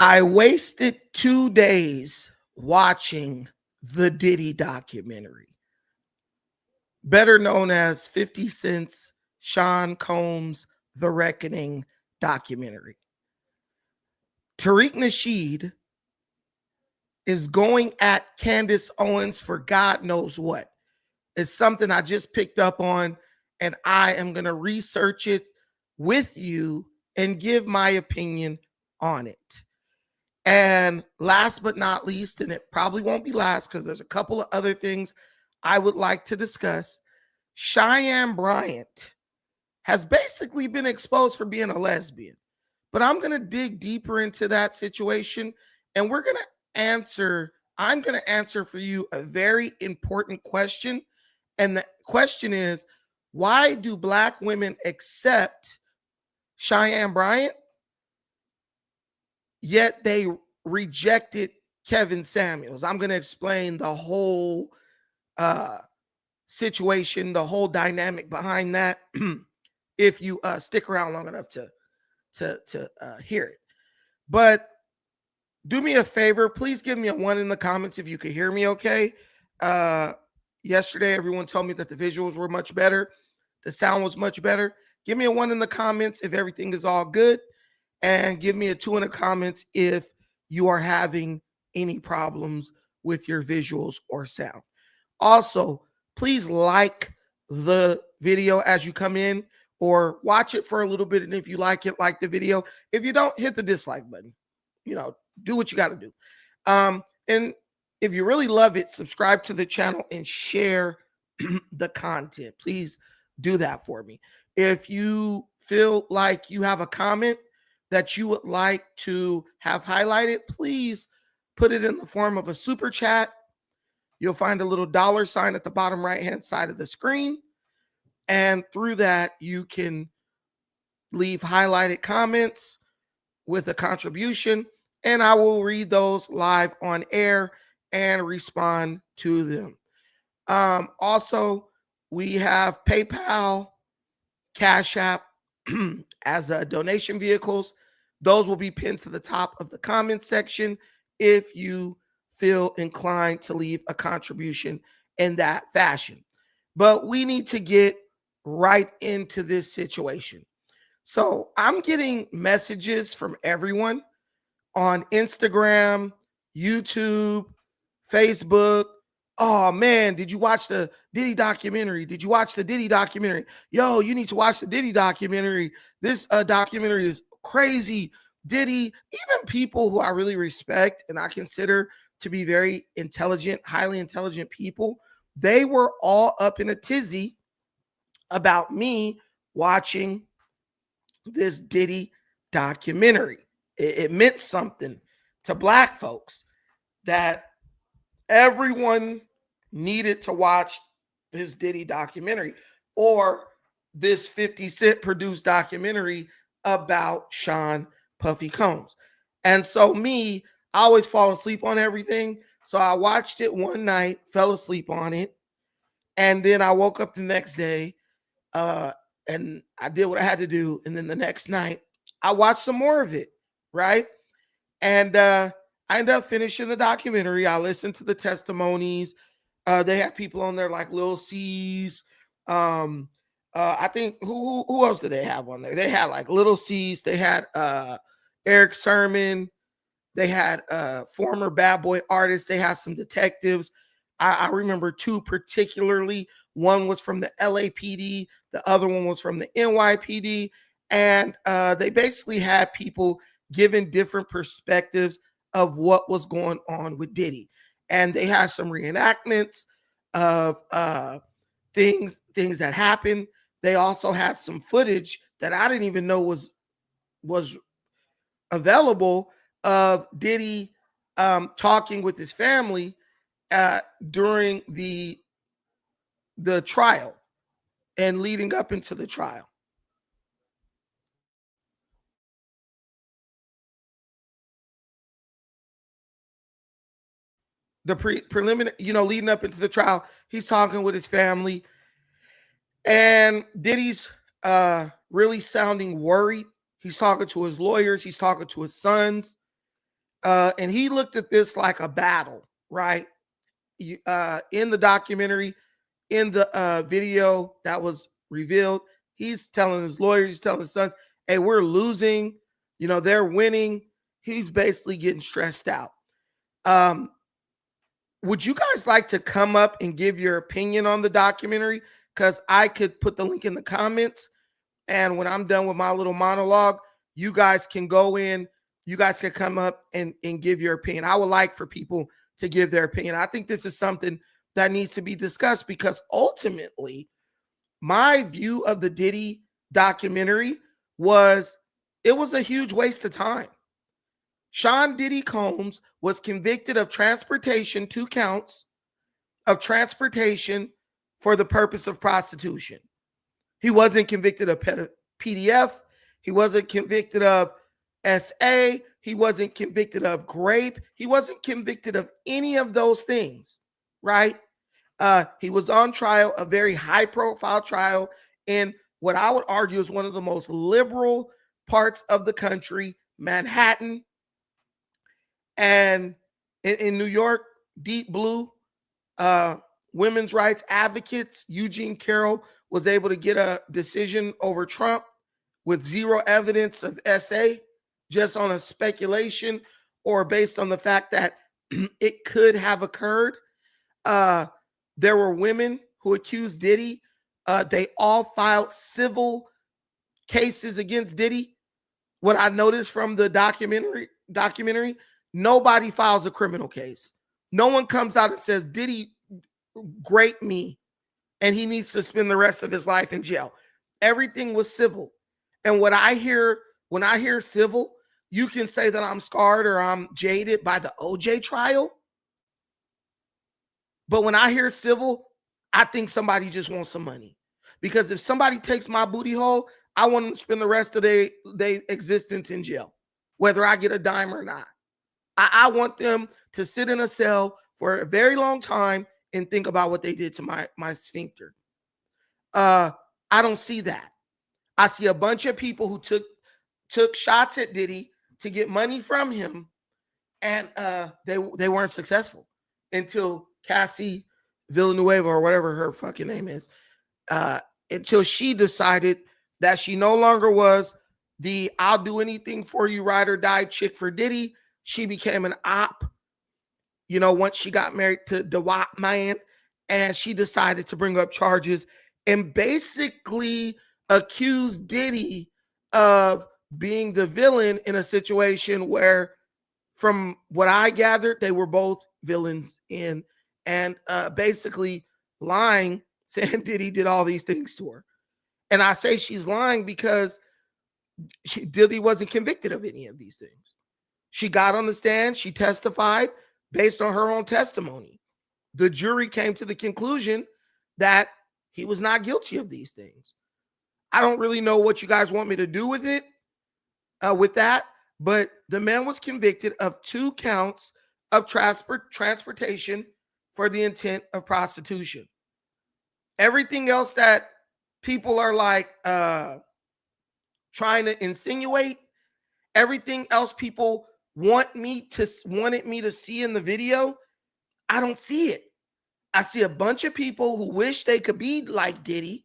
I wasted 2 days watching the Diddy documentary, better known as 50 Cent's Sean Combs' The Reckoning documentary. Tariq Nasheed is going at Candace Owens for God knows what. It's something I just picked up on, and I am going to research it with you and give my opinion on it. And last but not least, and it probably won't be last because there's a couple of other things I would like to discuss. Cheyenne Bryant has basically been exposed for being a lesbian, but I'm going to dig deeper into that situation, and we're going to I'm going to answer for you a very important question. And the question is, why do Black women accept Cheyenne Bryant, yet they rejected Kevin Samuels? I'm going to explain the whole situation, the whole dynamic behind that, if you stick around long enough to hear it. But do me a favor, please give me a 1 in the comments if you could hear me okay. Yesterday, everyone told me that the visuals were much better. The sound was much better. Give me a 1 in the comments if everything is all good. And give me a 2 in the comments if you are having any problems with your visuals or sound. Also, please like the video as you come in, or watch it for a little bit. And if you like it, like the video. If you don't, hit the dislike button. Do what you got to do. And if you really love it, subscribe to the channel and share the content. Please do that for me. If you feel like you have a comment that you would like to have highlighted, please put it in the form of a super chat. You'll find a little $ at the bottom right-hand side of the screen. And through that, you can leave highlighted comments with a contribution, and I will read those live on air and respond to them. Also, we have PayPal, Cash App as donation vehicles. Those will be pinned to the top of the comment section if you feel inclined to leave a contribution in that fashion. But we need to get right into this situation. So I'm getting messages from everyone on Instagram, YouTube, Facebook. Oh man, did you watch the Diddy documentary? Did you watch the Diddy documentary? Yo, you need to watch the Diddy documentary. This documentary is crazy. Diddy, even people who I really respect and I consider to be very intelligent, highly intelligent people, they were all up in a tizzy about me watching this Diddy documentary. It meant something to Black folks that everyone needed to watch this Diddy documentary or this 50 Cent produced documentary about Sean Puffy Combs. And so I always fall asleep on everything. So I watched it one night, fell asleep on it. And then I woke up the next day and I did what I had to do. And then the next night, I watched some more of it, right? And I ended up finishing the documentary. I listened to the testimonies. They had people on there like Lil C's. I think who else did they have on there? They had like Little C's. They had Eric Sermon. They had former Bad Boy artists. They had some detectives. I remember two particularly. One was from the LAPD. The other one was from the NYPD. And they basically had people giving different perspectives of what was going on with Diddy. And they had some reenactments of things that happened. They also had some footage that I didn't even know was available of Diddy talking with his family during the trial and leading up into the trial. The preliminary, leading up into the trial, he's talking with his family, and Diddy's really sounding worried. He's talking to his lawyers. He's talking to his sons. And he looked at this like a battle, right? In the documentary, in the video that was revealed, he's telling his lawyers, he's telling his sons, hey, we're losing, they're winning. He's basically getting stressed out. Would you guys like to come up and give your opinion on the documentary? Because I could put the link in the comments, and when I'm done with my little monologue, you guys can go in, you guys can come up and give your opinion. I would like for people to give their opinion. I think this is something that needs to be discussed, because ultimately, my view of the Diddy documentary was, it was a huge waste of time. Sean Diddy Combs was convicted of transportation, 2 counts of transportation for the purpose of prostitution. He wasn't convicted of PDF. He wasn't convicted of SA. He wasn't convicted of rape. He wasn't convicted of any of those things, right? He was on trial, a very high-profile trial in what I would argue is one of the most liberal parts of the country, Manhattan. And in New York, deep blue, women's rights advocates, Eugene Carroll was able to get a decision over Trump with zero evidence of SA, just on a speculation or based on the fact that it could have occurred. There were women who accused Diddy. They all filed civil cases against Diddy. What I noticed from the documentary, nobody files a criminal case. No one comes out and says, Diddy raped me and he needs to spend the rest of his life in jail. Everything was civil. And when I hear civil, you can say that I'm scarred or I'm jaded by the OJ trial. But when I hear civil, I think somebody just wants some money. Because if somebody takes my booty hole, I want them to spend the rest of their existence in jail, whether I get a dime or not. I want them to sit in a cell for a very long time and think about what they did to my sphincter. I don't see that. I see a bunch of people who took shots at Diddy to get money from him, and they weren't successful until Cassie Villanueva, or whatever her fucking name is, until she decided that she no longer was the I'll do anything for you, ride or die chick for Diddy. She became an op, once she got married to the white man, and she decided to bring up charges and basically accuse Diddy of being the villain in a situation where, from what I gathered, they were both villains in, and basically lying, saying Diddy did all these things to her. And I say she's lying because Diddy wasn't convicted of any of these things. She got on the stand, she testified based on her own testimony. The jury came to the conclusion that he was not guilty of these things. I don't really know what you guys want me to do with it, with that, but the man was convicted of 2 counts of transportation for the intent of prostitution. Everything else that people are like trying to insinuate, everything else people wanted me to see in the video, I don't see it. I see a bunch of people who wish they could be like Diddy,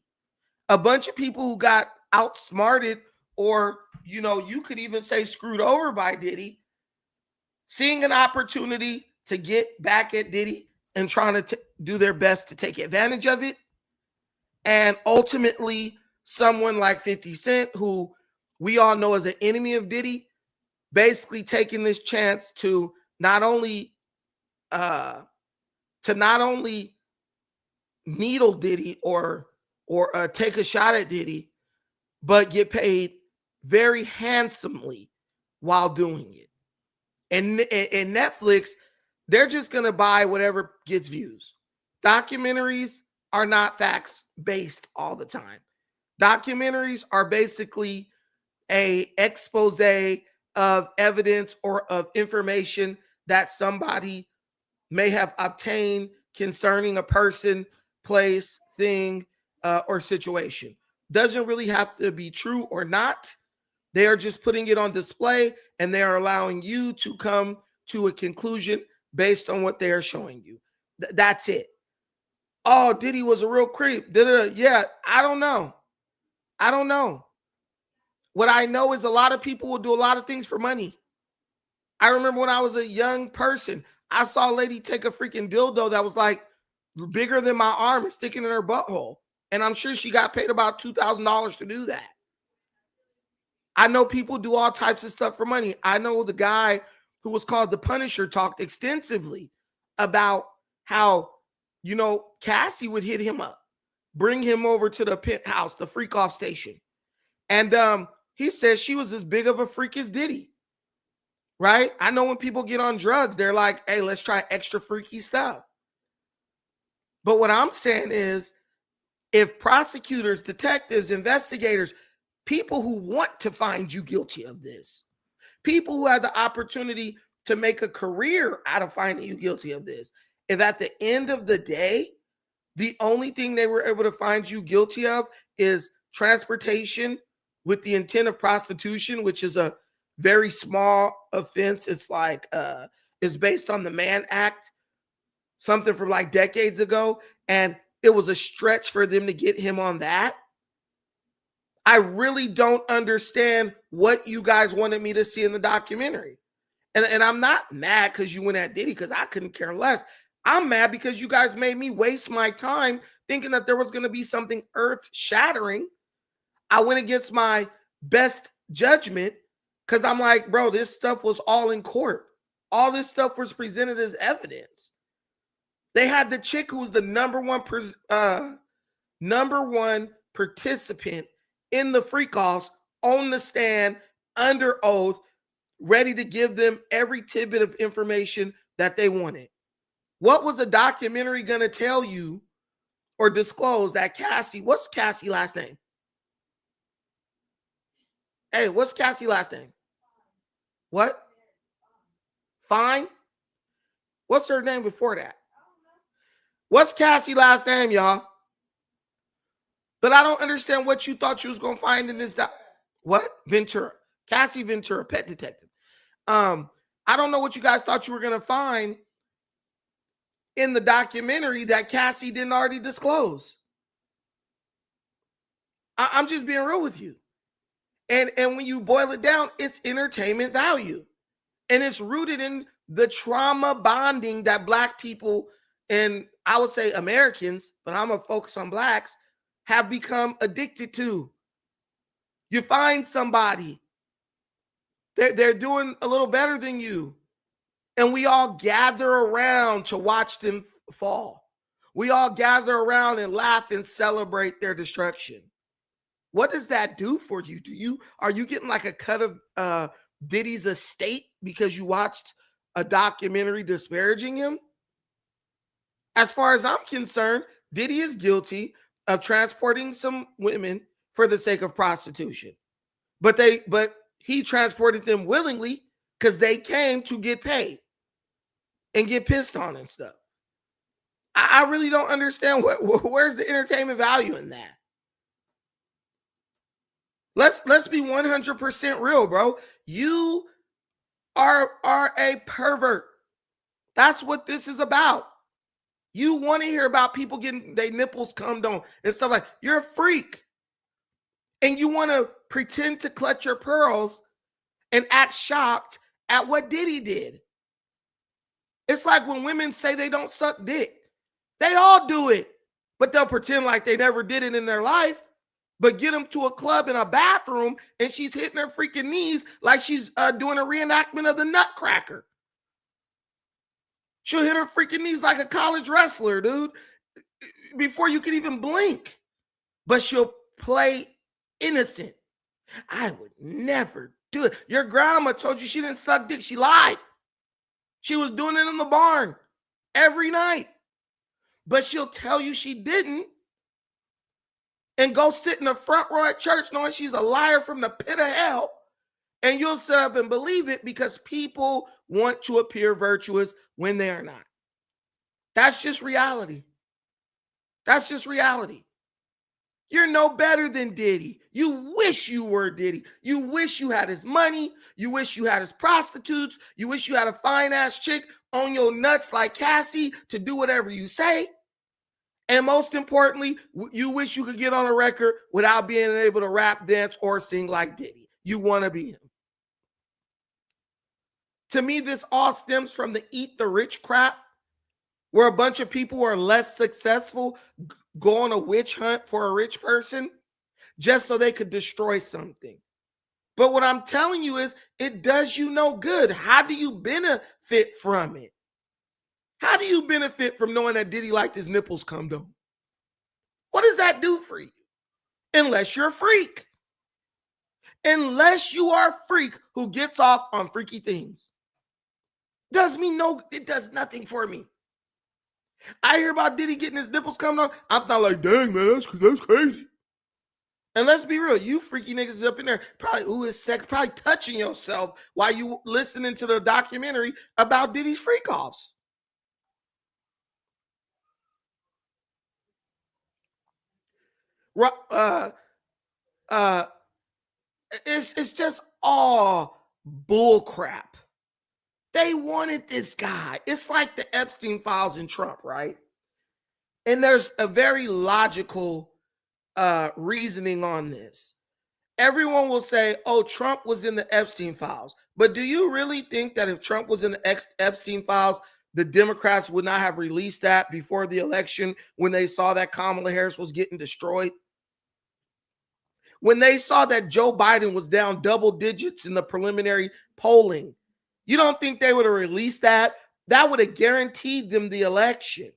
a bunch of people who got outsmarted, or you could even say screwed over by Diddy, seeing an opportunity to get back at Diddy and trying to do their best to take advantage of it. And ultimately, someone like 50 Cent, who we all know is an enemy of Diddy, basically taking this chance to not only needle Diddy or take a shot at Diddy, but get paid very handsomely while doing it. And Netflix, they're just going to buy whatever gets views. Documentaries are not facts-based all the time. Documentaries are basically an expose of evidence or of information that somebody may have obtained concerning a person, place, thing, or situation. Doesn't really have to be true or not. They are just putting it on display, and they are allowing you to come to a conclusion based on what they are showing you. That's it. Oh, Diddy was a real creep. Yeah, I don't know. I don't know. What I know is a lot of people will do a lot of things for money. I remember when I was a young person, I saw a lady take a freaking dildo that was like bigger than my arm and sticking in her butthole. And I'm sure she got paid about $2,000 to do that. I know people do all types of stuff for money. I know the guy who was called the Punisher talked extensively about how, you know, Cassie would hit him up, bring him over to the penthouse, the freak off station. And he says she was as big of a freak as Diddy. Right? I know when people get on drugs, they're like, hey, let's try extra freaky stuff. But what I'm saying is, if prosecutors, detectives, investigators, people who want to find you guilty of this, people who have the opportunity to make a career out of finding you guilty of this, if at the end of the day, the only thing they were able to find you guilty of is transportation with the intent of prostitution, which is a very small offense. It's like it's based on the Mann Act, something from like decades ago, and it was a stretch for them to get him on that. I really don't understand what you guys wanted me to see in the documentary. And I'm not mad because you went at Diddy, because I couldn't care less. I'm mad because you guys made me waste my time thinking that there was going to be something earth-shattering. I went against my best judgment because I'm like, bro, this stuff was all in court. All this stuff was presented as evidence. They had the chick who was the number one participant in the freak-offs on the stand under oath, ready to give them every tidbit of information that they wanted. What was a documentary going to tell you or disclose that Cassie, what's Cassie's last name? Hey, what's Cassie's last name? What? Fine? What's her name before that? What's Cassie's last name, y'all? But I don't understand what you thought you was going to find in this. What? Ventura. Cassie Ventura, pet detective. I don't know what you guys thought you were going to find in the documentary that Cassie didn't already disclose. I'm just being real with you. And when you boil it down, it's entertainment value. And it's rooted in the trauma bonding that Black people, and I would say Americans, but I'm going to focus on Blacks, have become addicted to. You find somebody, they're doing a little better than you, and we all gather around to watch them fall. We all gather around and laugh and celebrate their destruction. What does that do for you? Are you getting like a cut of Diddy's estate because you watched a documentary disparaging him? As far as I'm concerned, Diddy is guilty of transporting some women for the sake of prostitution. But he transported them willingly because they came to get paid and get pissed on and stuff. I really don't understand where's the entertainment value in that. Let's be 100% real, bro. You are a pervert. That's what this is about. You want to hear about people getting their nipples cummed on and stuff like that. You're a freak. And you want to pretend to clutch your pearls and act shocked at what Diddy did. It's like when women say they don't suck dick. They all do it, but they'll pretend like they never did it in their life. But get them to a club in a bathroom and she's hitting her freaking knees like she's doing a reenactment of the Nutcracker. She'll hit her freaking knees like a college wrestler, dude, before you can even blink. But she'll play innocent. I would never do it. Your grandma told you she didn't suck dick. She lied. She was doing it in the barn every night. But she'll tell you she didn't and go sit in the front row at church knowing she's a liar from the pit of hell. And you'll sit up and believe it because people want to appear virtuous when they are not. That's just reality. That's just reality. You're no better than Diddy. You wish you were Diddy. You wish you had his money. You wish you had his prostitutes. You wish you had a fine ass chick on your nuts like Cassie to do whatever you say. And most importantly, you wish you could get on a record without being able to rap, dance, or sing like Diddy. You want to be him. To me, this all stems from the eat the rich crap, where a bunch of people who are less successful go on a witch hunt for a rich person just so they could destroy something. But what I'm telling you is it does you no good. How do you benefit from it? How do you benefit from knowing that Diddy liked his nipples come down? What does that do for you? Unless you're a freak. Unless you are a freak who gets off on freaky things. It does nothing for me. I hear about Diddy getting his nipples coming on. I'm not like, dang, man, that's crazy. And let's be real, you freaky niggas up in there, probably touching yourself while you listening to the documentary about Diddy's freak offs. It's just all bull crap. They wanted this guy. It's like the Epstein files in Trump, right? And there's a very logical reasoning on this. Everyone will say, oh, Trump was in the Epstein files. But do you really think that if Trump was in the Epstein files, the Democrats would not have released that before the election when they saw that Kamala Harris was getting destroyed? When they saw that Joe Biden was down double digits in the preliminary polling, you don't think they would have released that? That would have guaranteed them the election.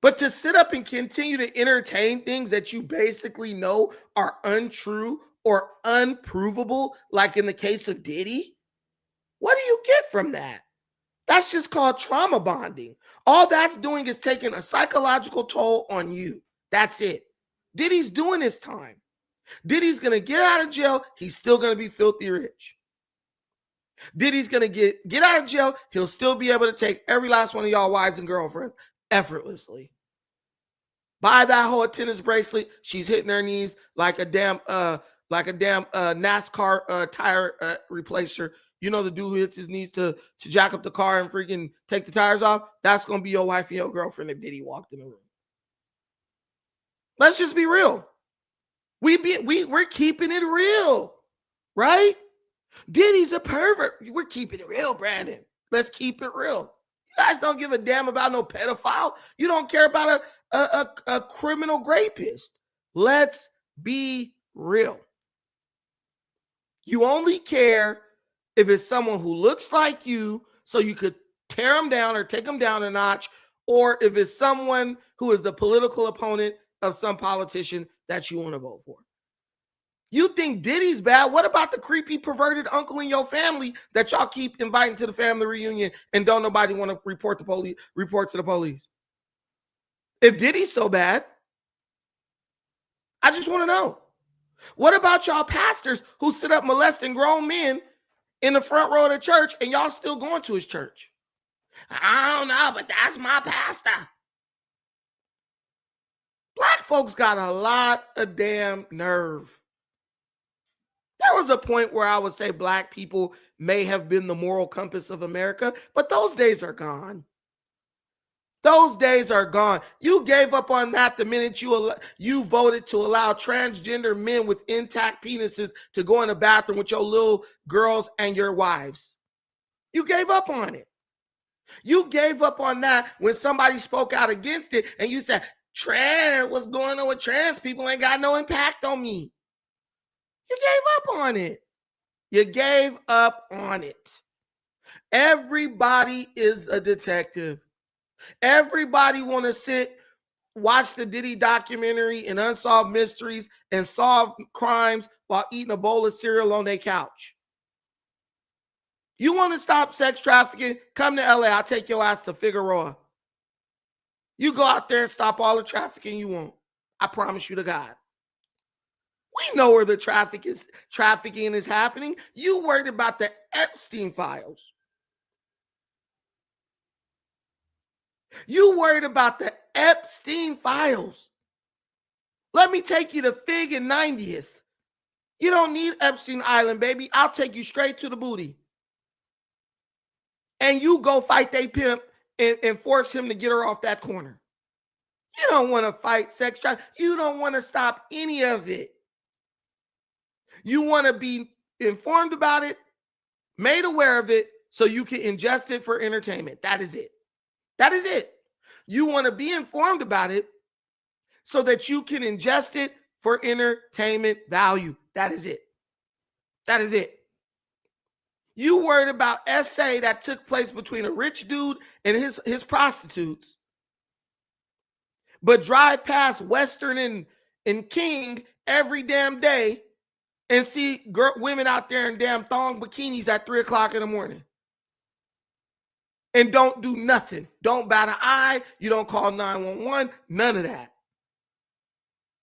But to sit up and continue to entertain things that you basically know are untrue or unprovable, like in the case of Diddy, what do you get from that? That's just called trauma bonding. All that's doing is taking a psychological toll on you. That's it. Diddy's doing his time. Diddy's going to get out of jail. He's still going to be filthy rich. Diddy's going to get out of jail. He'll still be able to take every last one of y'all wives and girlfriends effortlessly. Buy that whole tennis bracelet. She's hitting her knees like a damn NASCAR tire replacer. You know, the dude who hits his knees to jack up the car and freaking take the tires off. That's going to be your wife and your girlfriend if Diddy walked in the room. Let's just be real. We're keeping it real, right? Diddy's a pervert. We're keeping it real, Brandon. Let's keep it real. You guys don't give a damn about no pedophile. You don't care about a criminal rapist. Let's be real. You only care if it's someone who looks like you, so you could tear them down or take them down a notch, or if it's someone who is the political opponent of some politician that you want to vote for. You think Diddy's bad? What about the creepy, perverted uncle in your family that y'all keep inviting to the family reunion and don't nobody want to report to the police? If Diddy's so bad, I just want to know. What about y'all pastors who sit up molesting grown men in the front row of the church and y'all still going to his church? I don't know, but that's my pastor. Black folks got a lot of damn nerve. There was a point where I would say black people may have been the moral compass of America, but those days are gone. Those days are gone. You gave up on that the minute you voted to allow transgender men with intact penises to go in the bathroom with your little girls and your wives. You gave up on it. You gave up on that when somebody spoke out against it and you said, what's going on with trans people ain't got no impact on me. You gave up on it. You gave up on it. Everybody is a detective. Everybody want to watch the Diddy documentary and unsolved mysteries and solve crimes while eating a bowl of cereal on their couch. You want to stop sex trafficking? Come to LA. I'll take your ass to Figueroa. You go out there and stop all the trafficking you want. I promise you to God. We know where the trafficking is happening. You worried about the Epstein files. You worried about the Epstein files. Let me take you to Fig and 90th. You don't need Epstein Island, baby. I'll take you straight to the booty. And you go fight they pimp and force him to get her off that corner. You don't want to fight sex trafficking. You don't want to stop any of it. You want to be informed about it, made aware of it, so you can ingest it for entertainment. That is it. That is it. You want to be informed about it so that you can ingest it for entertainment value. That is it. That is it. You worried about SA that took place between a rich dude and his prostitutes, but drive past Western and King every damn day and see women out there in damn thong bikinis at 3 o'clock in the morning. And don't do nothing. Don't bat an eye. You don't call 911. None of that.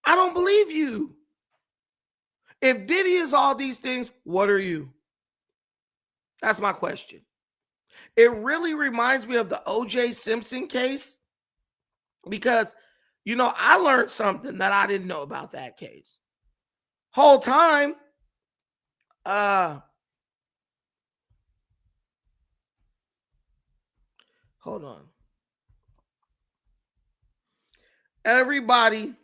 I don't believe you. If Diddy is all these things, what are you? That's my question. It really reminds me of the O.J. Simpson case because, you know, I learned something that I didn't know about that case. Whole time, hold on. Everybody,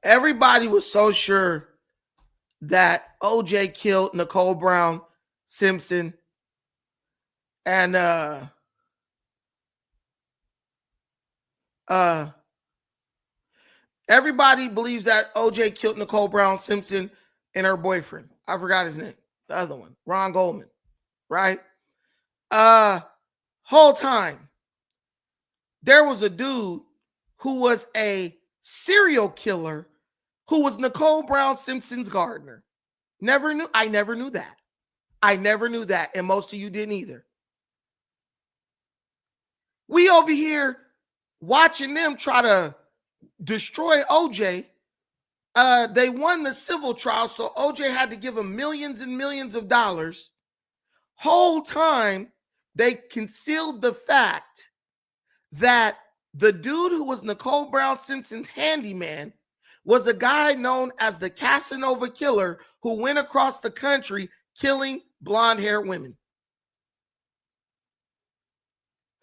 everybody was so sure that OJ killed Nicole Brown Simpson, and everybody believes that OJ killed Nicole Brown Simpson and her boyfriend. I forgot his name. The other one, Ron Goldman, right? Whole time, there was a dude who was a serial killer who was Nicole Brown Simpson's gardener. I never knew that. I never knew that. And most of you didn't either. We over here watching them try to destroy OJ. They won the civil trial, so OJ had to give them millions and millions of dollars. Whole time, they concealed the fact that the dude who was Nicole Brown Simpson's handyman was a guy known as the Casanova Killer who went across the country killing blonde-haired women.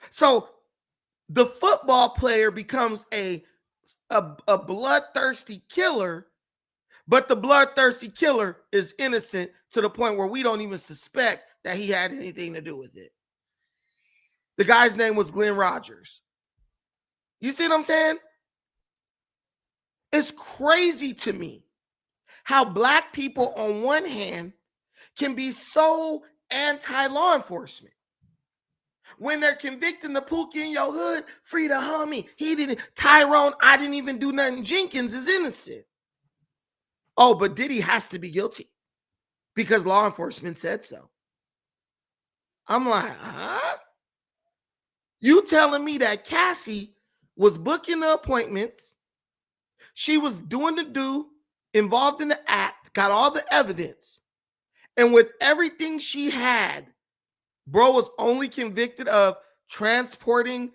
So the football player becomes a bloodthirsty killer, but the bloodthirsty killer is innocent to the point where we don't even suspect that he had anything to do with it. The guy's name was Glenn Rogers. You see what I'm saying? It's crazy to me how black people on one hand can be so anti-law enforcement. When they're convicting the Pookie in your hood, free the homie. He didn't. Tyrone, I didn't even do nothing. Jenkins is innocent. Oh, but Diddy has to be guilty because law enforcement said so. I'm like, huh? You telling me that Cassie was booking the appointments, she was doing the do, involved in the act, got all the evidence, and with everything she had, bro was only convicted of transporting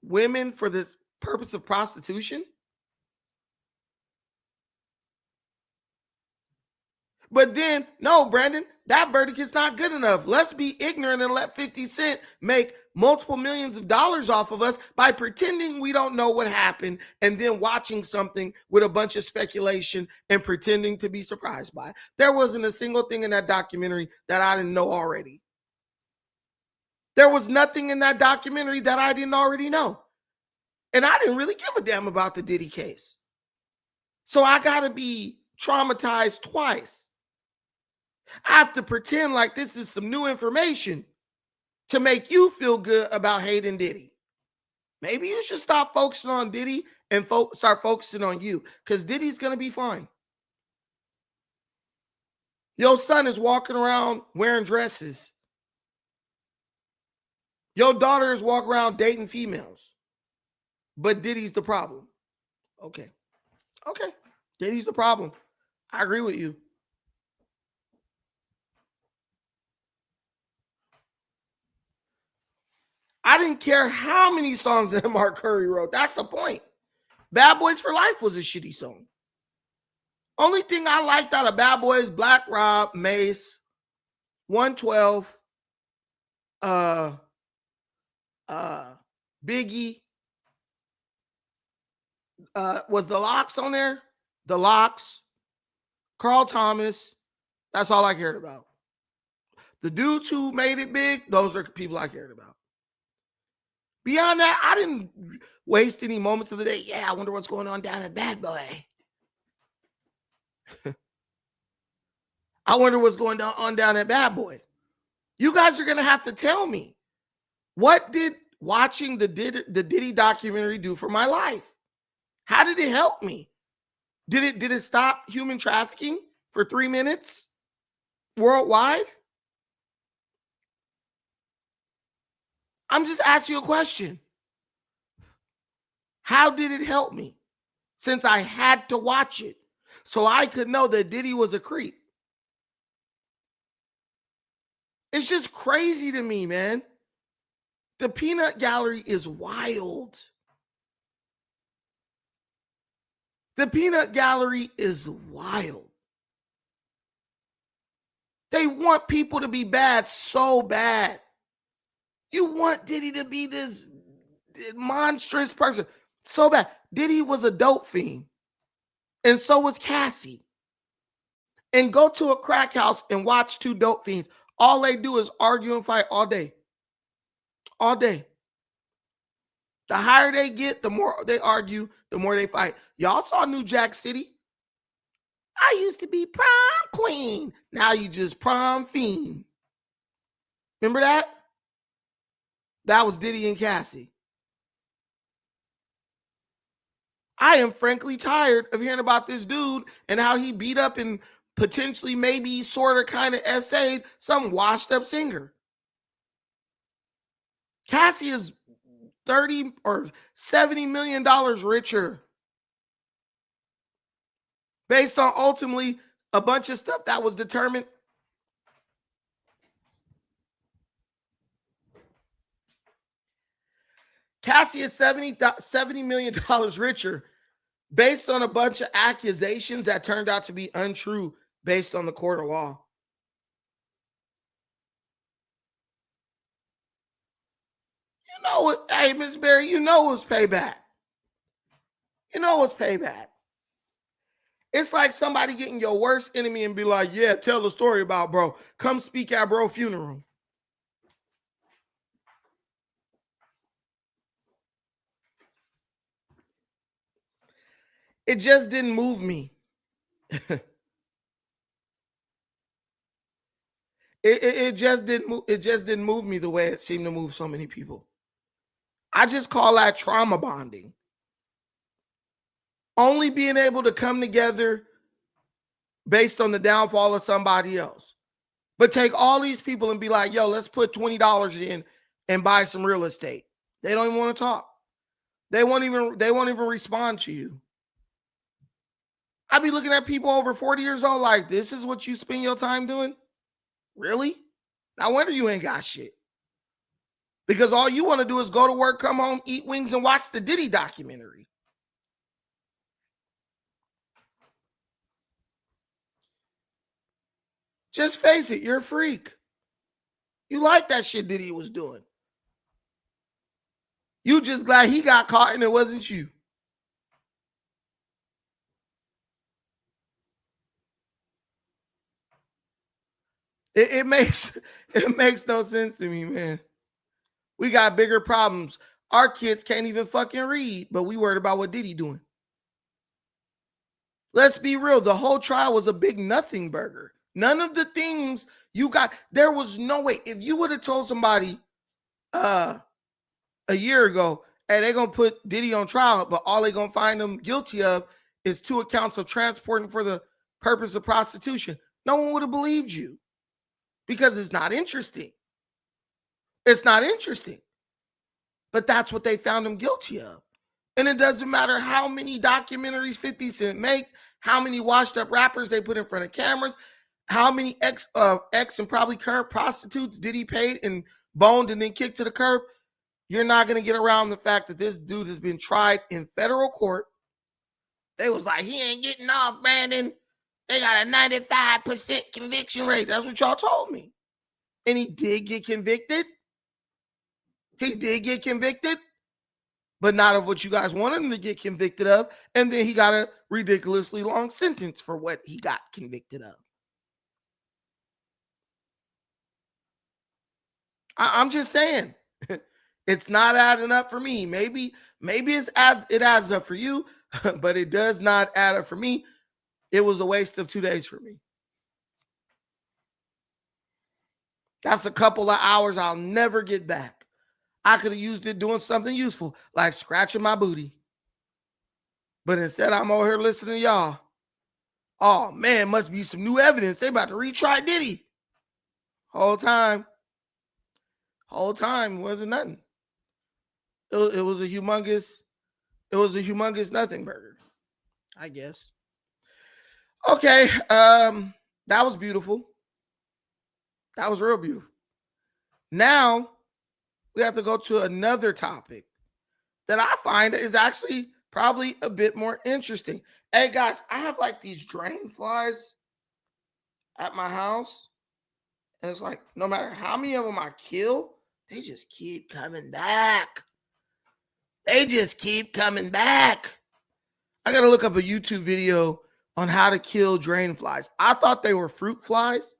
women for the purpose of prostitution? But then, no, Brandon, that verdict is not good enough. Let's be ignorant and let 50 Cent make multiple millions of dollars off of us by pretending we don't know what happened and then watching something with a bunch of speculation and pretending to be surprised by it. There wasn't a single thing in that documentary that I didn't know already. There was nothing in that documentary that I didn't already know. And I didn't really give a damn about the Diddy case. So I got to be traumatized twice. I have to pretend like this is some new information to make you feel good about hating Diddy. Maybe you should stop focusing on Diddy and start focusing on you, because Diddy's going to be fine. Your son is walking around wearing dresses. Your daughter is walking around dating females. But Diddy's the problem. Okay. Diddy's the problem. I agree with you. I didn't care how many songs that Mark Curry wrote. That's the point. Bad Boys for Life was a shitty song. Only thing I liked out of Bad Boys, Black Rob, Mace, 112, Biggie, was the Locks on there? The Locks, Carl Thomas. That's all I cared about. The dudes who made it big, those are people I cared about. Beyond that, I didn't waste any moments of the day. Yeah, I wonder what's going on down at Bad Boy. I wonder what's going on down at Bad Boy. You guys are going to have to tell me, what did watching the Diddy documentary do for my life? How did it help me? Did it stop human trafficking for 3 minutes worldwide? I'm just asking you a question. How did it help me? Since I had to watch it so I could know that Diddy was a creep. It's just crazy to me, man. The peanut gallery is wild. The peanut gallery is wild. They want people to be bad so bad. You want Diddy to be this monstrous person so bad. Diddy was a dope fiend. And so was Cassie. And go to a crack house and watch two dope fiends. All they do is argue and fight all day. All day. The higher they get, the more they argue, the more they fight. Y'all saw New Jack City? I used to be prom queen. Now you just prom fiend. Remember that? That was Diddy and Cassie. I am frankly tired of hearing about this dude and how he beat up and potentially maybe sort of kind of essayed some washed up singer. Cassie is $30 or $70 million richer based on ultimately a bunch of stuff that was determined. Cassie is $70 million richer based on a bunch of accusations that turned out to be untrue based on the court of law. You know what? Hey, Miss Berry, you know it's payback. You know it's payback. It's like somebody getting your worst enemy and be like, yeah, tell the story about bro. Come speak at bro funeral. It just didn't move me. It just didn't move me the way it seemed to move so many people. I just call that trauma bonding. Only being able to come together based on the downfall of somebody else. But take all these people and be like, yo, let's put $20 in and buy some real estate. They don't even want to talk. They won't even respond to you. I be looking at people over 40 years old like, this is what you spend your time doing? Really? No wonder you ain't got shit. Because all you want to do is go to work, come home, eat wings, and watch the Diddy documentary. Just face it, you're a freak. You like that shit Diddy was doing. You just glad he got caught and it wasn't you. It makes no sense to me, man. We got bigger problems. Our kids can't even fucking read, but we worried about what Diddy doing. Let's be real. The whole trial was a big nothing burger. None of the things you got, there was no way. If you would have told somebody a year ago, hey, they're going to put Diddy on trial, but all they're going to find him guilty of is 2 accounts of transporting for the purpose of prostitution, no one would have believed you because it's not interesting. It's not interesting. But that's what they found him guilty of. And it doesn't matter how many documentaries 50 Cent make, how many washed up rappers they put in front of cameras, how many ex and probably current prostitutes Diddy paid and boned and then kicked to the curb. you're not going to get around the fact that this dude has been tried in federal court. They was like, he ain't getting off, Brandon. They got a 95% conviction rate. That's what y'all told me. And he did get convicted. He did get convicted, but not of what you guys wanted him to get convicted of. And then he got a ridiculously long sentence for what he got convicted of. I'm just saying, it's not adding up for me. Maybe it adds up for you, but it does not add up for me. It was a waste of 2 days for me. That's a couple of hours I'll never get back. I could have used it doing something useful, like scratching my booty. But instead, I'm over here listening to y'all. Oh, man, must be some new evidence. They about to retry Diddy. Whole time, it wasn't nothing. It was a humongous nothing burger, I guess. Okay, that was beautiful. That was real beautiful. Now, we have to go to another topic that I find is actually probably a bit more interesting. Hey, guys, I have like these drain flies at my house. And it's like, no matter how many of them I kill, they just keep coming back. They just keep coming back. I got to look up a YouTube video on how to kill drain flies. I thought they were fruit flies.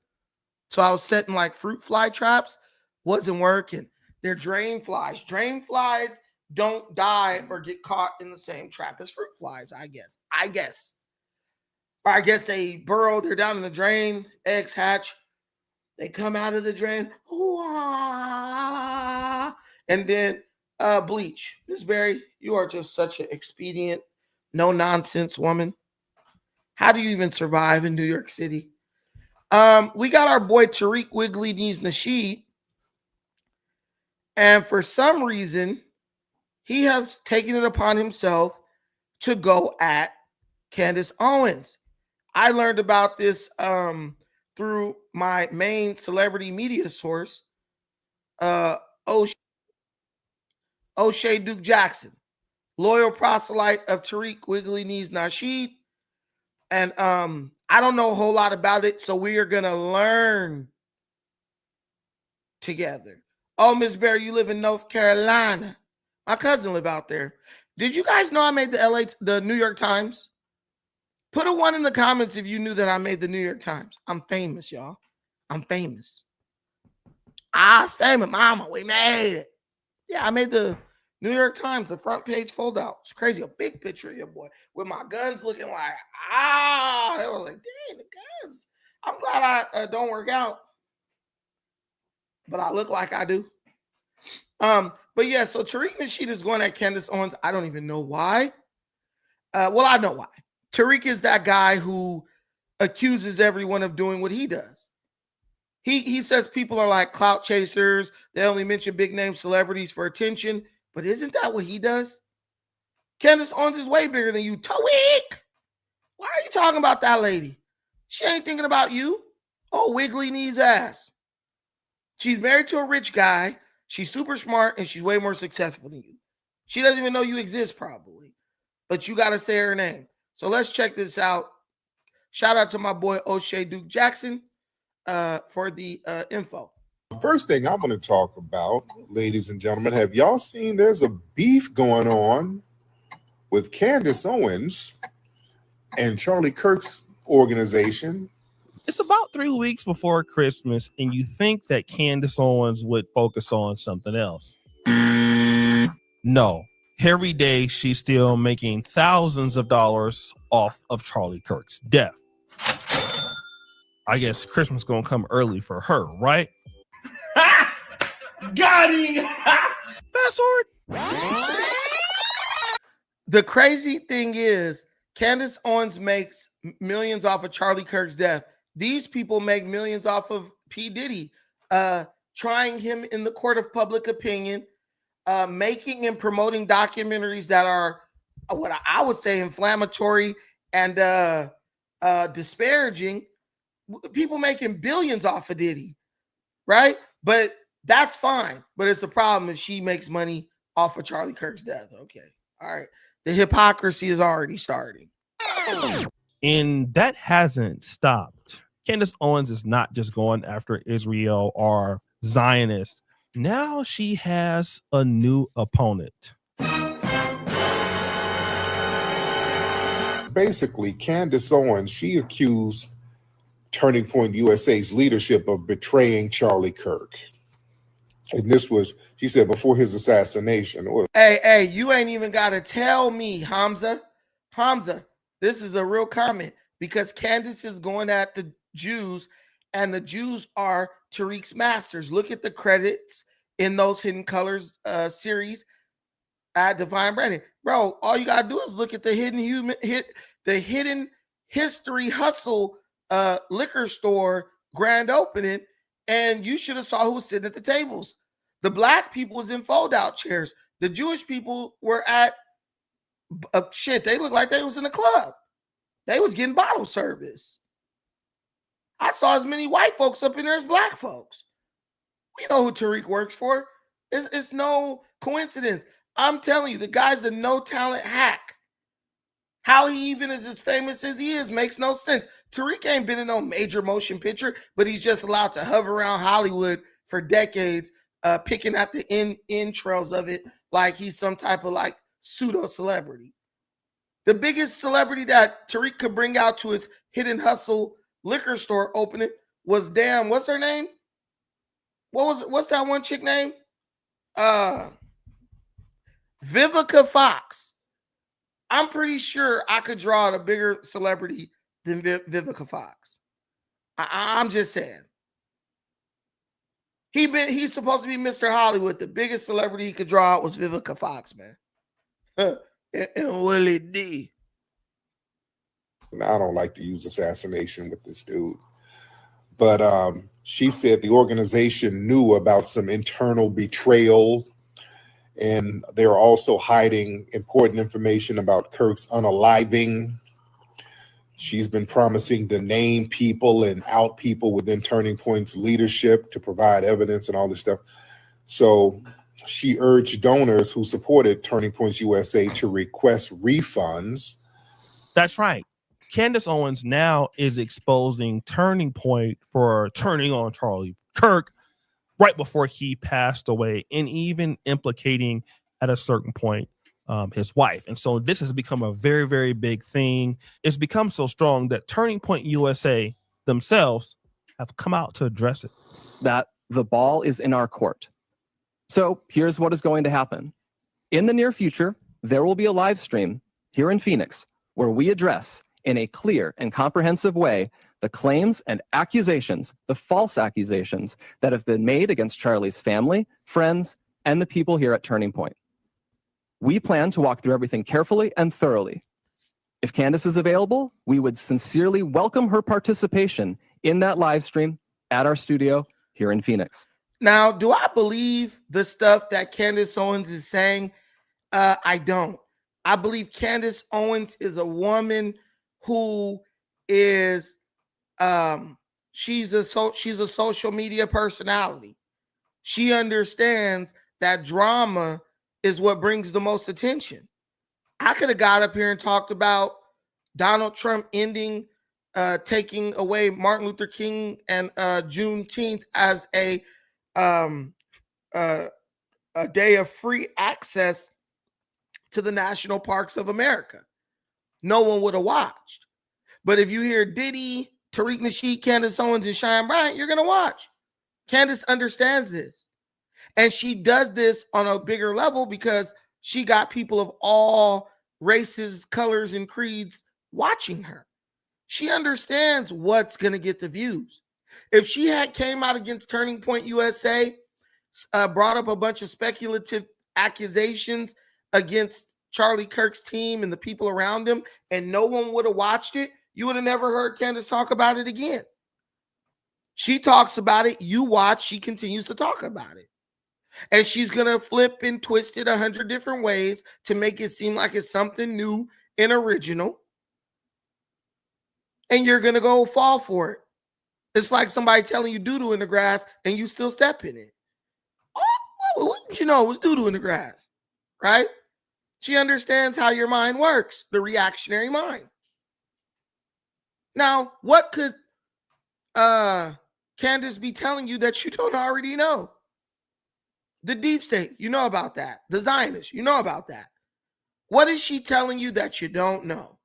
So I was setting like fruit fly traps. Wasn't working. They're drain flies. Drain flies don't die or get caught in the same trap as fruit flies, I guess. Or I guess they burrow. They're down in the drain. Eggs hatch. They come out of the drain. And then bleach. Miss Berry, you are just such an expedient, no-nonsense woman. How do you even survive in New York City? We got our boy Tariq Wiggly Knees Nasheed. And for some reason, he has taken it upon himself to go at Candace Owens. I learned about this through my main celebrity media source, O'Shea Duke Jackson, loyal proselyte of Tariq Wiggly Knees Nasheed. And I don't know a whole lot about it, so we are going to learn together. Oh, Miss Berry, you live in North Carolina. My cousin live out there. Did you guys know I made the New York Times? Put a 1 in the comments if you knew that I made the New York Times. I'm famous, y'all. I'm famous. I was famous, mama. We made it. Yeah, I made the New York Times, the front page fold out. It's crazy. A big picture of your boy with my guns looking like, I was like, dang, the guns. I'm glad I don't work out, but I look like I do. But yeah, so Tariq Nasheed is going at Candace Owens. I don't even know why. Well, I know why. Tariq is that guy who accuses everyone of doing what he does. He says people are like clout chasers. They only mention big name celebrities for attention. But isn't that what he does? Candace Owens is way bigger than you. Tariq! Why are you talking about that lady? She ain't thinking about you. Oh, wiggly knees ass. She's married to a rich guy. She's super smart, and she's way more successful than you. She doesn't even know you exist, probably. But you got to say her name. So let's check this out. Shout out to my boy O'Shea Duke Jackson for the info. First thing I want to talk about, ladies and gentlemen, have y'all seen there's a beef going on with Candace Owens and Charlie Kirk's organization? It's about 3 weeks before Christmas, and you think that Candace Owens would focus on something else. No. Every day, she's still making thousands of dollars off of Charlie Kirk's death. I guess Christmas gonna come early for her, right? Got him! Fast forward. The crazy thing is, Candace Owens makes millions off of Charlie Kirk's death. These people make millions off of P. Diddy, trying him in the court of public opinion, making and promoting documentaries that are what I would say inflammatory and disparaging. People making billions off of Diddy, right? But That's fine, but it's a problem if she makes money off of Charlie Kirk's death. Okay. All right. The hypocrisy is already starting. And that hasn't stopped. Candace Owens is not just going after Israel or Zionists. Now she has a new opponent. Basically, Candace Owens, she accused Turning Point USA's leadership of betraying Charlie Kirk. And this was, she said, before his assassination. Hey, you ain't even got to tell me, Hamza. Hamza, this is a real comment because Candace is going at the Jews, and the Jews are Tariq's masters. Look at the credits in those Hidden Colors series at Divine Branding. Bro, all you got to do is look at the Hidden History Hustle liquor store grand opening, and you should have saw who was sitting at the tables. The black people was in fold-out chairs. The Jewish people were at shit. They looked like they was in a club. They was getting bottle service. I saw as many white folks up in there as black folks. We know who Tariq works for. It's no coincidence. I'm telling you, the guy's a no-talent hack. How he even is as famous as he is makes no sense. Tariq ain't been in no major motion picture, but he's just allowed to hover around Hollywood for decades, picking out the intros of it like he's some type of like pseudo celebrity. The biggest celebrity that Tariq could bring out to his Hidden Hustle liquor store opening was what's her name? What's that one chick name? Vivica Fox. I'm pretty sure I could draw out a bigger celebrity than Vivica Fox. I'm just saying. He's supposed to be Mr. Hollywood. The biggest celebrity he could draw out was Vivica Fox, man. And Willie D. I don't like to use assassination with this dude. But she said the organization knew about some internal betrayal, and they're also hiding important information about Kirk's unaliving. She's been promising to name people and out people within Turning Point's leadership to provide evidence and all this stuff. So she urged donors who supported Turning Points USA to request refunds. That's right. Candace Owens now is exposing Turning Point for turning on Charlie Kirk right before he passed away, and even implicating at a certain point his wife. And so this has become a very, very big thing. It's become so strong that Turning Point USA themselves have come out to address it. That the ball is in our court. So here's what is going to happen. In the near future, there will be a live stream here in Phoenix where we address in a clear and comprehensive way the claims and accusations, the false accusations that have been made against Charlie's family, friends, and the people here at Turning Point. We plan to walk through everything carefully and thoroughly. If Candace is available, we would sincerely welcome her participation in that live stream at our studio here in Phoenix. Now, do I believe the stuff that Candace Owens is saying? I don't. I believe Candace Owens is a woman who is she's a social media personality. She understands that drama is what brings the most attention. I could have got up here and talked about Donald Trump taking away Martin Luther King and Juneteenth as a day of free access to the national parks of America. No one would have watched. But if you hear Diddy, Tariq Nasheed, Candace Owens, and Cheyenne Bryant, you're going to watch. Candace understands this. And she does this on a bigger level because she got people of all races, colors, and creeds watching her. She understands what's going to get the views. If she had came out against Turning Point USA, brought up a bunch of speculative accusations against Charlie Kirk's team and the people around him, and no one would have watched it, you would have never heard Candace talk about it again. She talks about it. You watch. She continues to talk about it. And she's going to flip and twist it 100 different ways to make it seem like it's something new and original. And you're going to go fall for it. It's like somebody telling you doo-doo in the grass and you still step in it. Oh, what did you know? It was doo-doo in the grass, right? She understands how your mind works, the reactionary mind. Now, what could Candace be telling you that you don't already know? The deep state, you know about that. The Zionists, you know about that. What is she telling you that you don't know?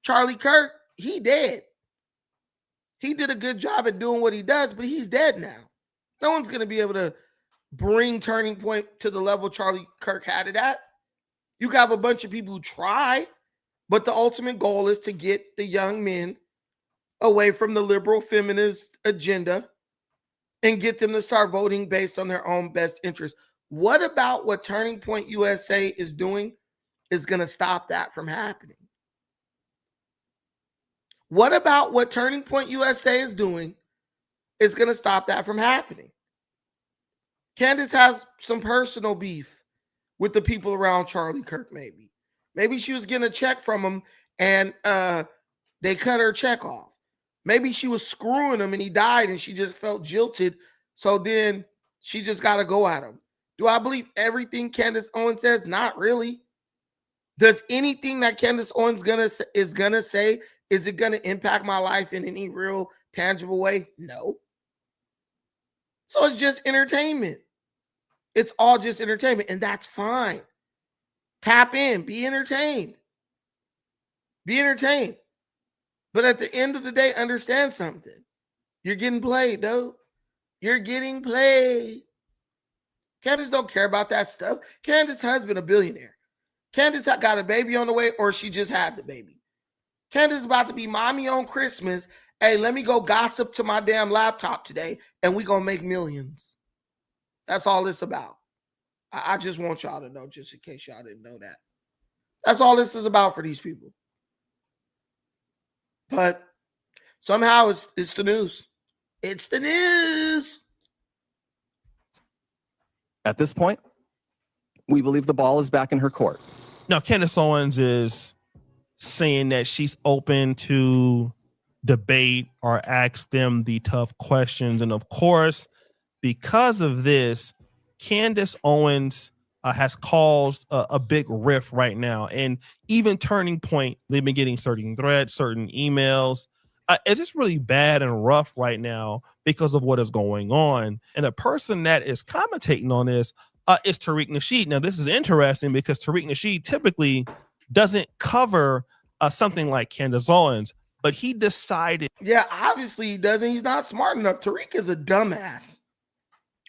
Charlie Kirk, he dead. He did a good job at doing what he does, but he's dead now. No one's going to be able to bring Turning Point to the level Charlie Kirk had it at. You can have a bunch of people who try, but the ultimate goal is to get the young men away from the liberal feminist agenda and get them to start voting based on their own best interest. What about what Turning Point USA is doing is going to stop that from happening? What about what Turning Point USA is doing is going to stop that from happening? Candace has some personal beef with the people around Charlie Kirk, maybe. Maybe she was getting a check from him and they cut her check off. Maybe she was screwing him and he died and she just felt jilted. So then she just got to go at him. Do I believe everything Candace Owens says? Not really. Does anything that Candace Owens is gonna say, is it going to impact my life in any real tangible way? No. So it's just entertainment. It's all just entertainment, and that's fine. Tap in, be entertained. Be entertained. But at the end of the day, understand something. You're getting played, though. You're getting played. Candace don't care about that stuff. Candace's husband a billionaire. Candace got a baby on the way, or she just had the baby. Candace is about to be mommy on Christmas. Hey, let me go gossip to my damn laptop today, and we going to make millions. That's all it's about. I just want y'all to know, just in case y'all didn't know that. That's all this is about for these people. But somehow it's the news. It's the news. At this point, we believe the ball is back in her court. Now, Candace Owens is saying that she's open to debate or ask them the tough questions. And of course, because of this, Candace Owens has caused a big rift right now. And even Turning Point, they've been getting certain threats, certain emails. It's just really bad and rough right now because of what is going on. And a person that is commentating on this is Tariq Nasheed. Now, this is interesting because Tariq Nasheed typically doesn't cover something like Candace Owens, but he decided. Yeah, obviously he doesn't. He's not smart enough. Tariq is a dumbass.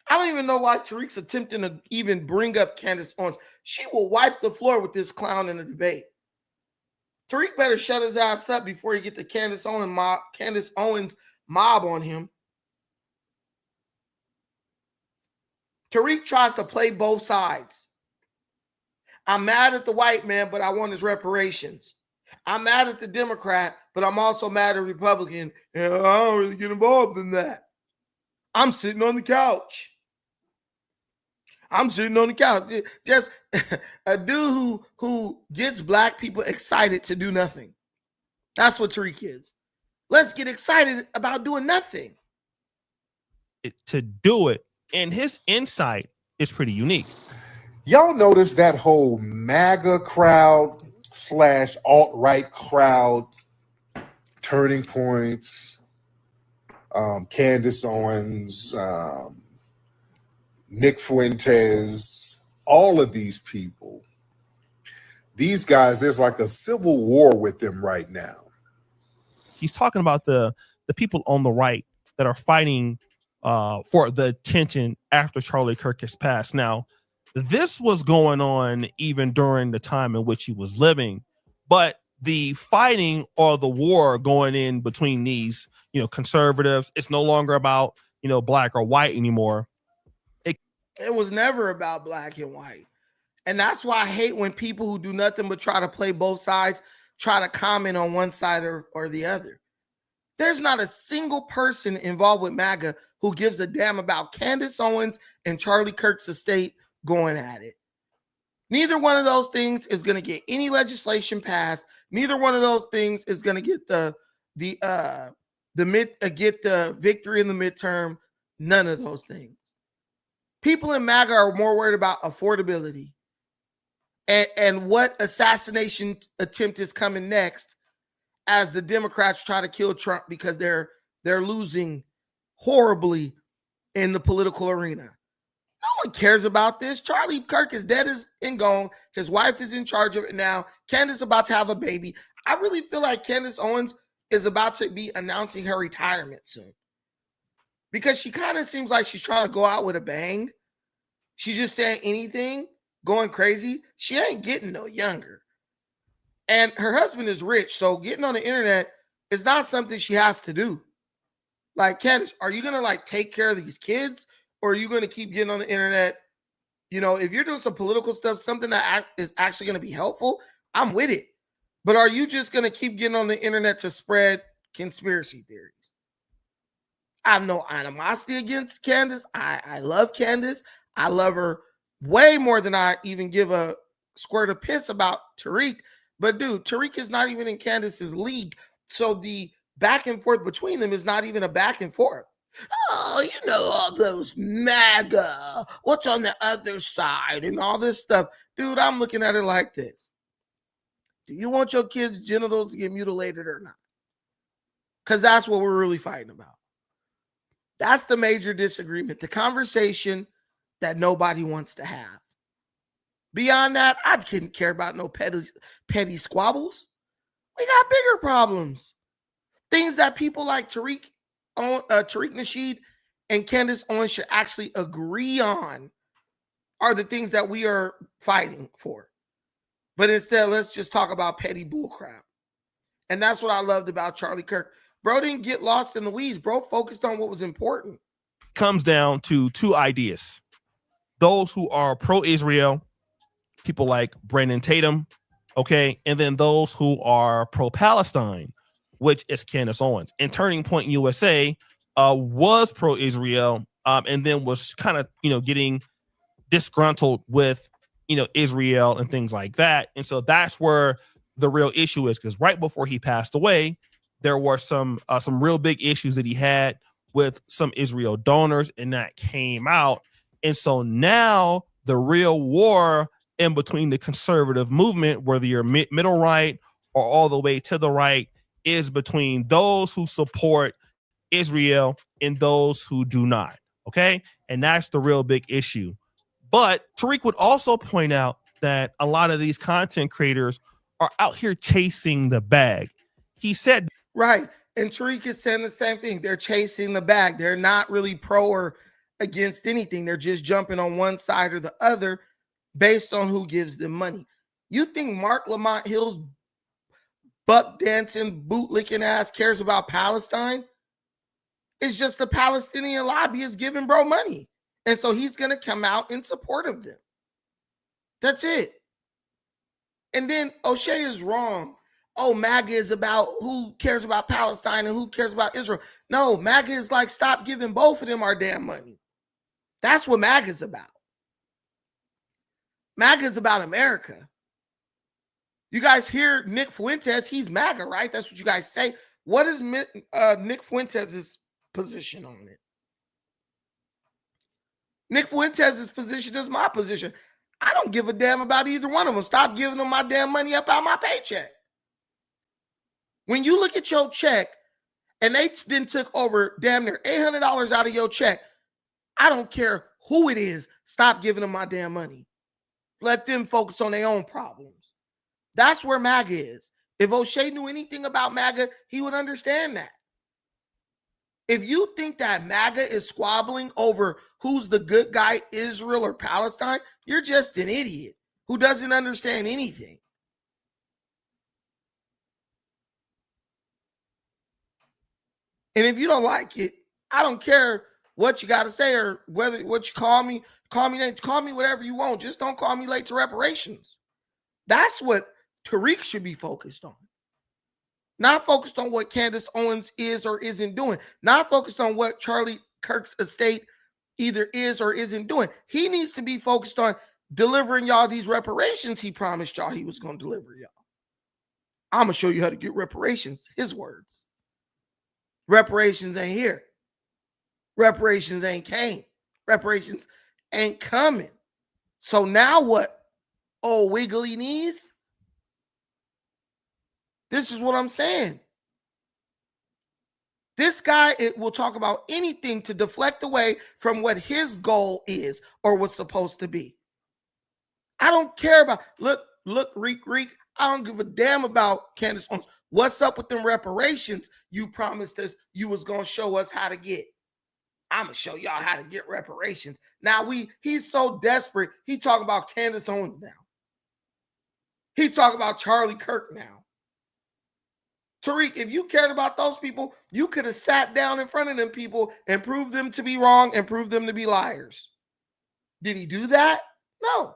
I don't even know why Tariq's attempting to even bring up Candace Owens. She will wipe the floor with this clown in the debate. Tariq better shut his ass up before he get the Candace Owens mob on him. Tariq tries to play both sides. I'm mad at the white man, but I want his reparations. I'm mad at the Democrat, but I'm also mad at Republican. And I don't really get involved in that. I'm sitting on the couch. I'm sitting on the couch. Just a dude who gets black people excited to do nothing. That's what Tariq is. Let's get excited about doing nothing. To do it. And his insight is pretty unique. Y'all notice that whole MAGA crowd / alt-right crowd, Turning Points, Candace Owens, Nick Fuentes, all of these people, these guys, there's like a civil war with them right now. He's talking about the people on the right that are fighting for the attention after Charlie Kirk has passed. Now, this was going on even during the time in which he was living, but the fighting or the war going in between these, conservatives, it's no longer about, black or white anymore. It was never about black and white. And that's why I hate when people who do nothing but try to play both sides try to comment on one side or the other. There's not a single person involved with MAGA who gives a damn about Candace Owens and Charlie Kirk's estate going at it. Neither one of those things is going to get any legislation passed. Neither one of those things is going to get the victory in the midterm. None of those things. People in MAGA are more worried about affordability and what assassination attempt is coming next as the Democrats try to kill Trump because they're losing horribly in the political arena. No one cares about this. Charlie Kirk is dead and gone. His wife is in charge of it now. Candace about to have a baby. I really feel like Candace Owens is about to be announcing her retirement soon, because she kind of seems like she's trying to go out with a bang. She's just saying anything, going crazy. She ain't getting no younger. And her husband is rich, so getting on the internet is not something she has to do. Like, Candace, are you going to like take care of these kids, or are you going to keep getting on the internet? You know, if you're doing some political stuff, something that is actually going to be helpful, I'm with it. But are you just going to keep getting on the internet to spread conspiracy theories? I have no animosity against Candace. I love Candace. I love her way more than I even give a squirt of piss about Tariq. But dude, Tariq is not even in Candace's league. So the back and forth between them is not even a back and forth. Oh, you know, all those MAGA, what's on the other side and all this stuff. Dude, I'm looking at it like this. Do you want your kids' genitals to get mutilated or not? Because that's what we're really fighting about. That's the major disagreement, the conversation that nobody wants to have. Beyond that, I couldn't care about no petty squabbles. We got bigger problems. Things that people like Tariq Nasheed and Candace Owens should actually agree on are the things that we are fighting for. But instead, let's just talk about petty bullcrap. And that's what I loved about Charlie Kirk. Bro didn't get lost in the weeds. Bro focused on what was important. Comes down to two ideas. Those who are pro-Israel, people like Brandon Tatum, okay, and then those who are pro-Palestine, which is Candace Owens. And Turning Point USA was pro-Israel, and then was kind of, getting disgruntled with, Israel and things like that. And so that's where the real issue is, because right before he passed away, there were some real big issues that he had with some Israel donors, and that came out. And so now the real war in between the conservative movement, whether you're middle right or all the way to the right, is between those who support Israel and those who do not. Okay. And that's the real big issue. But Tariq would also point out that a lot of these content creators are out here chasing the bag. He said, right. And Tariq is saying the same thing. They're chasing the bag. They're not really pro or against anything. They're just jumping on one side or the other based on who gives them money. You think Mark Lamont Hill's buck dancing, boot licking ass cares about Palestine? It's just the Palestinian lobby is giving bro money. And so he's going to come out in support of them. That's it. And then O'Shea is wrong. Oh, MAGA is about who cares about Palestine and who cares about Israel. No, MAGA is like, stop giving both of them our damn money. That's what MAGA is about. MAGA is about America. You guys hear Nick Fuentes, he's MAGA, right? That's what you guys say. What is Nick Fuentes' position on it? Nick Fuentes' position is my position. I don't give a damn about either one of them. Stop giving them my damn money up out my paycheck. When you look at your check and they then took over damn near $800 out of your check, I don't care who it is. Stop giving them my damn money. Let them focus on their own problems. That's where MAGA is. If O'Shea knew anything about MAGA, he would understand that. If you think that MAGA is squabbling over who's the good guy, Israel or Palestine, you're just an idiot who doesn't understand anything. And if you don't like it, I don't care what you got to say or whether what you call me whatever you want. Just don't call me late to reparations. That's what Tariq should be focused on. Not focused on what Candace Owens is or isn't doing. Not focused on what Charlie Kirk's estate either is or isn't doing. He needs to be focused on delivering y'all these reparations he promised y'all he was going to deliver y'all. I'm going to show you how to get reparations. His words. Reparations ain't here. Reparations ain't came. Reparations ain't coming. So now what? Oh, wiggly knees? This is what I'm saying. This guy will talk about anything to deflect away from what his goal is or was supposed to be. I don't care about, look, Reek, I don't give a damn about Candace Owens. What's up with them reparations you promised us you was going to show us how to get? I'm going to show y'all how to get reparations. Now he's so desperate, he talking about Candace Owens now. He talking about Charlie Kirk now. Tariq, if you cared about those people, you could have sat down in front of them people and proved them to be wrong and proved them to be liars. Did he do that? No.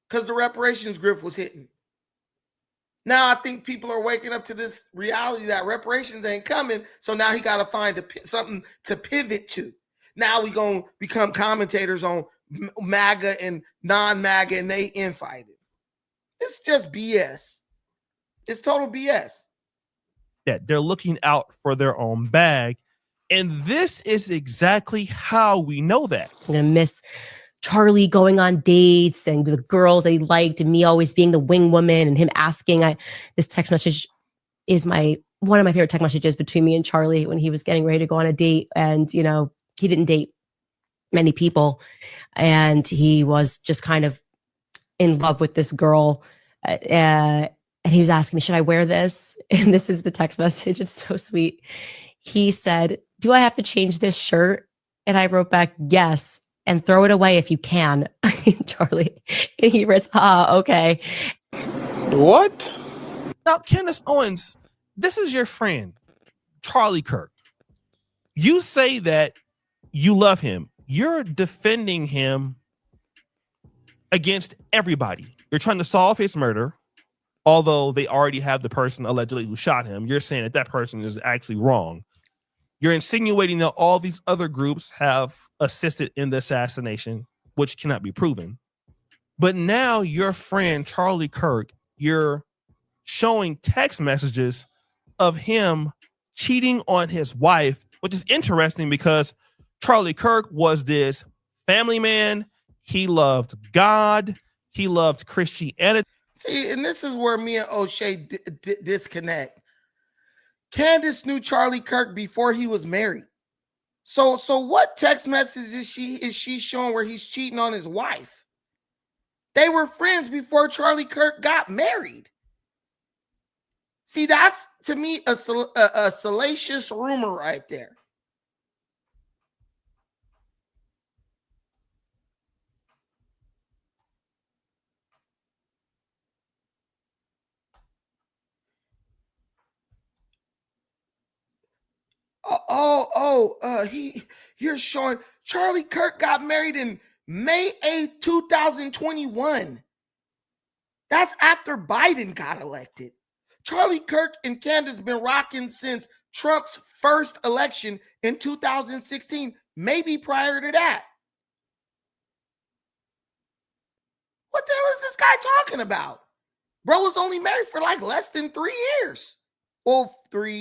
Because the reparations grift was hitting. Now I think people are waking up to this reality that reparations ain't coming, so now he got to find something to pivot to. Now we going to become commentators on MAGA and non-MAGA, and they infighting. It's just BS. It's total BS. That they're looking out for their own bag. And this is exactly how we know that. I'm going to miss Charlie going on dates and the girls that he liked and me always being the wing woman and him asking. This text message is one of my favorite text messages between me and Charlie when he was getting ready to go on a date. And, you know, he didn't date many people. And he was just kind of in love with this girl. And he was asking me, should I wear this? And this is the text message. It's so sweet. He said, do I have to change this shirt? And I wrote back, yes. And throw it away if you can, Charlie. And he writes, okay. What? Now, Candace Owens, this is your friend, Charlie Kirk. You say that you love him. You're defending him against everybody. You're trying to solve his murder. Although they already have the person allegedly who shot him, you're saying that person is actually wrong. You're insinuating that all these other groups have assisted in the assassination, which cannot be proven. But now your friend, Charlie Kirk, you're showing text messages of him cheating on his wife, which is interesting because Charlie Kirk was this family man. He loved God. He loved Christianity. See, and this is where me and O'Shea disconnect. Candace knew Charlie Kirk before he was married. So what text message is she showing where he's cheating on his wife? They were friends before Charlie Kirk got married. See, that's to me a salacious rumor right there. You're showing Charlie Kirk got married in May 8th, 2021. That's after Biden got elected. Charlie Kirk and Candace been rocking since Trump's first election in 2016, maybe prior to that. What the hell is this guy talking about? Bro was only married for like less than 3 years. Well, 4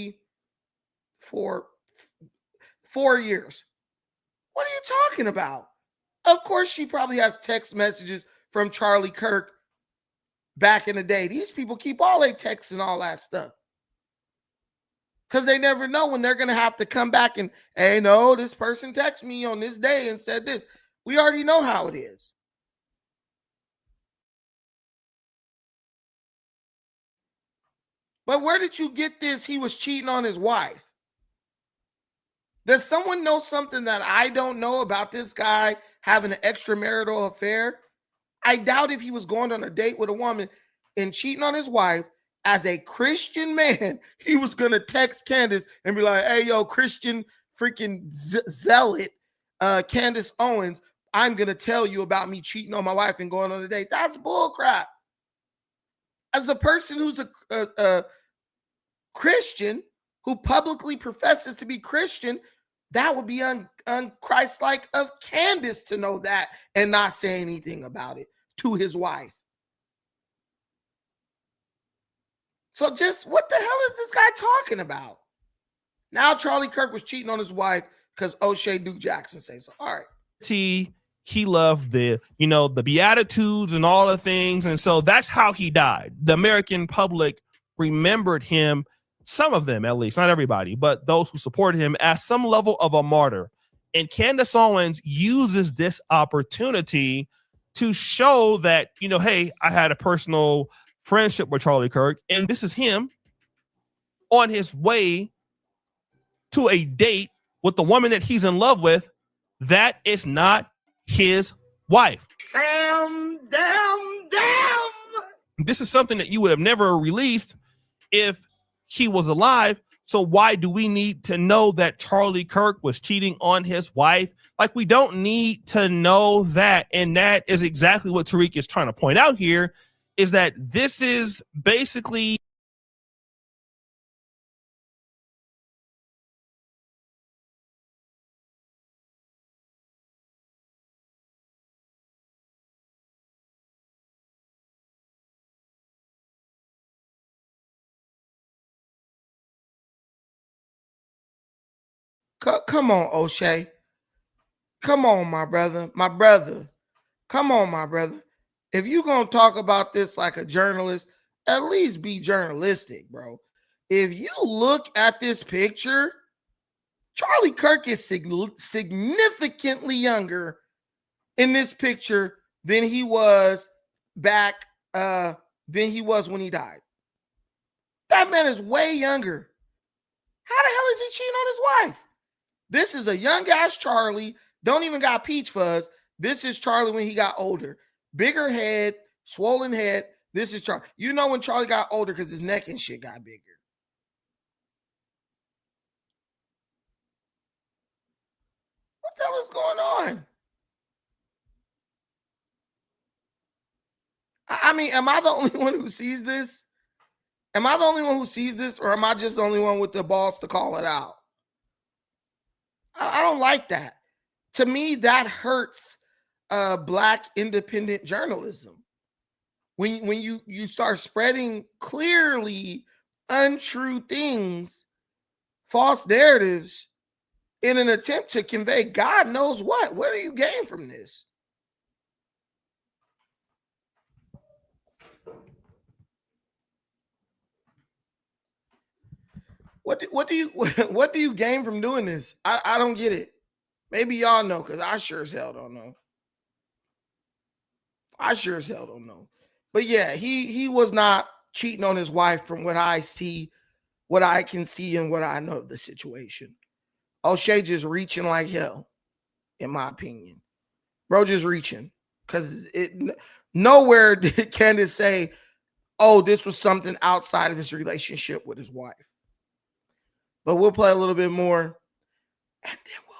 years. What are you talking about? Of course, she probably has text messages from Charlie Kirk back in the day. These people keep all their texts and all that stuff. Because they never know when they're going to have to come back and, hey, no, this person texted me on this day and said this. We already know how it is. But where did you get this? He was cheating on his wife. Does someone know something that I don't know about this guy having an extramarital affair? I doubt if he was going on a date with a woman and cheating on his wife, as a Christian man, he was going to text Candace and be like, hey, yo, Christian freaking zealot, Candace Owens, I'm going to tell you about me cheating on my wife and going on a date. That's bull crap. As a person who's a Christian, who publicly professes to be Christian, that would be un-Christ-like of Candace to know that and not say anything about it to his wife. So just what the hell is this guy talking about? Now Charlie Kirk was cheating on his wife because O'Shea Duke Jackson says so. All right. he loved the Beatitudes and all the things. And so that's how he died. The American public remembered him, some of them at least, not everybody, but those who supported him, as some level of a martyr. And Candace Owens uses this opportunity to show that, hey, I had a personal friendship with Charlie Kirk, and this is him on his way to a date with the woman that he's in love with. That is not his wife. Damn. This is something that you would have never released if he was alive. So why do we need to know that Charlie Kirk was cheating on his wife? Like, we don't need to know that. And that is exactly what Tariq is trying to point out here, is that this is basically Come on, O'Shea. Come on, my brother. Come on, my brother. If you're going to talk about this like a journalist, at least be journalistic, bro. If you look at this picture, Charlie Kirk is significantly younger in this picture than he was back, than he was when he died. That man is way younger. How the hell is he cheating on his wife? This is a young ass Charlie. Don't even got peach fuzz. This is Charlie when he got older. Bigger head, swollen head. This is Charlie. You know when Charlie got older because his neck and shit got bigger. What the hell is going on? I mean, am I the only one who sees this? Am I the only one who sees this, or am I just the only one with the balls to call it out? I don't like that. To me, that hurts Black independent journalism. When you start spreading clearly untrue things, false narratives, in an attempt to convey God knows what. What do you gain from this? What do you gain from doing this? I don't get it. Maybe y'all know, because I sure as hell don't know. But yeah, he was not cheating on his wife from what I see, what I can see, and what I know of the situation. O'Shea just reaching like hell, in my opinion. Bro just reaching. Because nowhere did Candance say, oh, this was something outside of his relationship with his wife. But we'll play a little bit more, and then we'll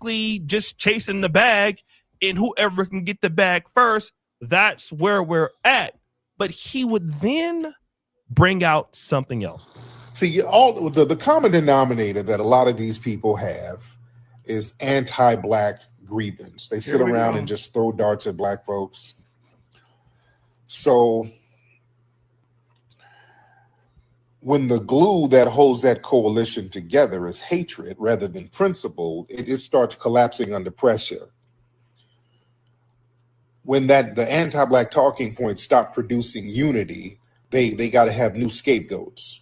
move on. Just chasing the bag, and whoever can get the bag first, that's where we're at. But he would then bring out something else. See, all the common denominator that a lot of these people have is anti-Black grievance. They sit around and just throw darts at Black folks. So when the glue that holds that coalition together is hatred rather than principle, it starts collapsing under pressure. When the anti-Black talking points stop producing unity, they got to have new scapegoats.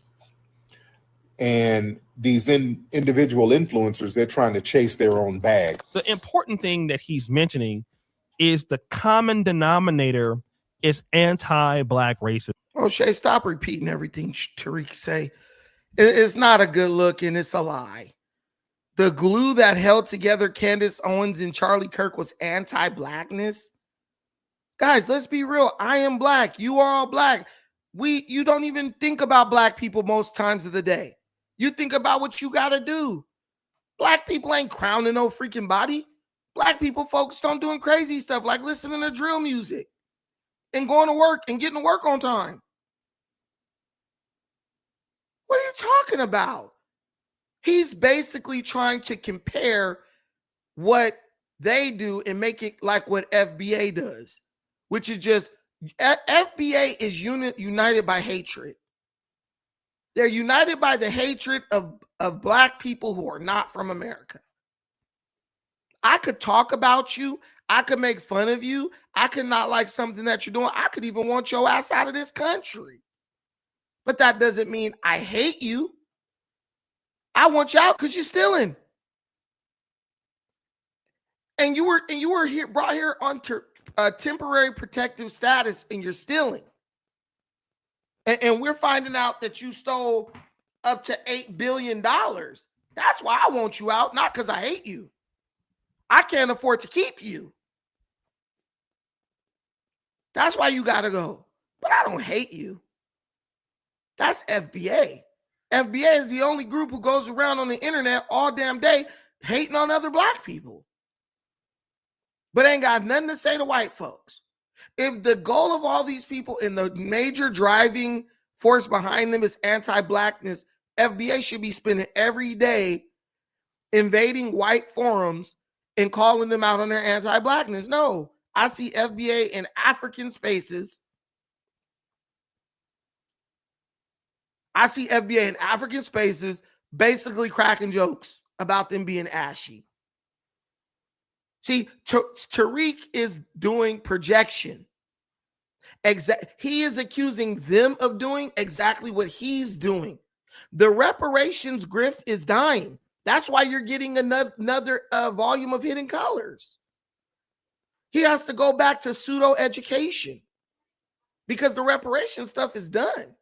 And these individual influencers, they're trying to chase their own bag. The important thing that he's mentioning is the common denominator is anti-Black racism. O'Shea, stop repeating everything Tariq say. It's not a good look, and it's a lie. The glue that held together Candace Owens and Charlie Kirk was anti-Blackness. Guys, let's be real. I am Black. You are all Black. You don't even think about Black people most times of the day. You think about what you got to do. Black people ain't crowning no freaking body. Black people focused on doing crazy stuff like listening to drill music and going to work and getting to work on time. What are you talking about? He's basically trying to compare what they do and make it like what FBA does, which is just FBA is united by hatred. They're united by the hatred of Black people who are not from America. I could talk about you. I could make fun of you. I could not like something that you're doing. I could even want your ass out of this country. But that doesn't mean I hate you. I want you out because you're stealing. And you were here brought here on temporary protective status, and you're stealing. And we're finding out that you stole up to $8 billion. That's why I want you out, not because I hate you. I can't afford to keep you. That's why you got to go. But I don't hate you. That's FBA. FBA is the only group who goes around on the internet all damn day hating on other black people, but ain't got nothing to say to white folks. If the goal of all these people and the major driving force behind them is anti-blackness, FBA should be spending every day invading white forums and calling them out on their anti-blackness. No, I see FBA in African spaces. I see FBA in African spaces basically cracking jokes about them being ashy. See, Tariq is doing projection. He is accusing them of doing exactly what he's doing. The reparations grift is dying. That's why you're getting another volume of Hidden Colors. He has to go back to pseudo education because the reparation stuff is done.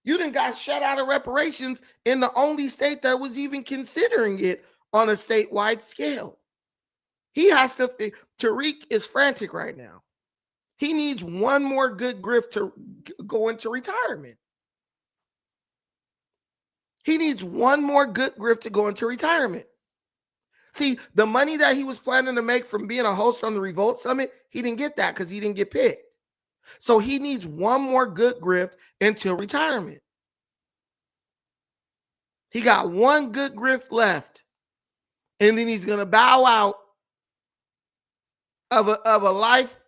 You done got shut out of reparations in the only state that was even considering it on a statewide scale. He has to, Tariq is frantic right now. He needs one more good grift to go into retirement. He needs one more good grift to go into retirement. See, the money that he was planning to make from being a host on the Revolt Summit, he didn't get that because he didn't get picked. So he needs one more good grift until retirement. He got one good grift left. And then he's going to bow out of a life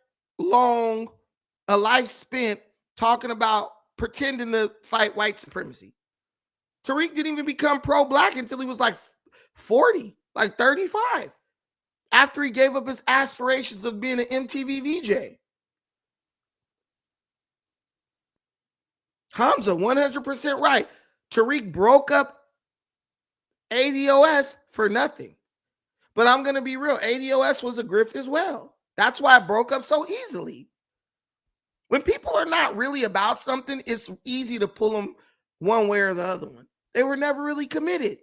spent talking about pretending to fight white supremacy. Tariq didn't even become pro-black until he was like 40, like 35, after he gave up his aspirations of being an MTV VJ. Hamza, 100% right. Tariq broke up ADOS for nothing. But I'm going to be real. ADOS was a grift as well. That's why it broke up so easily. When people are not really about something, it's easy to pull them one way or the other one. They were never really committed.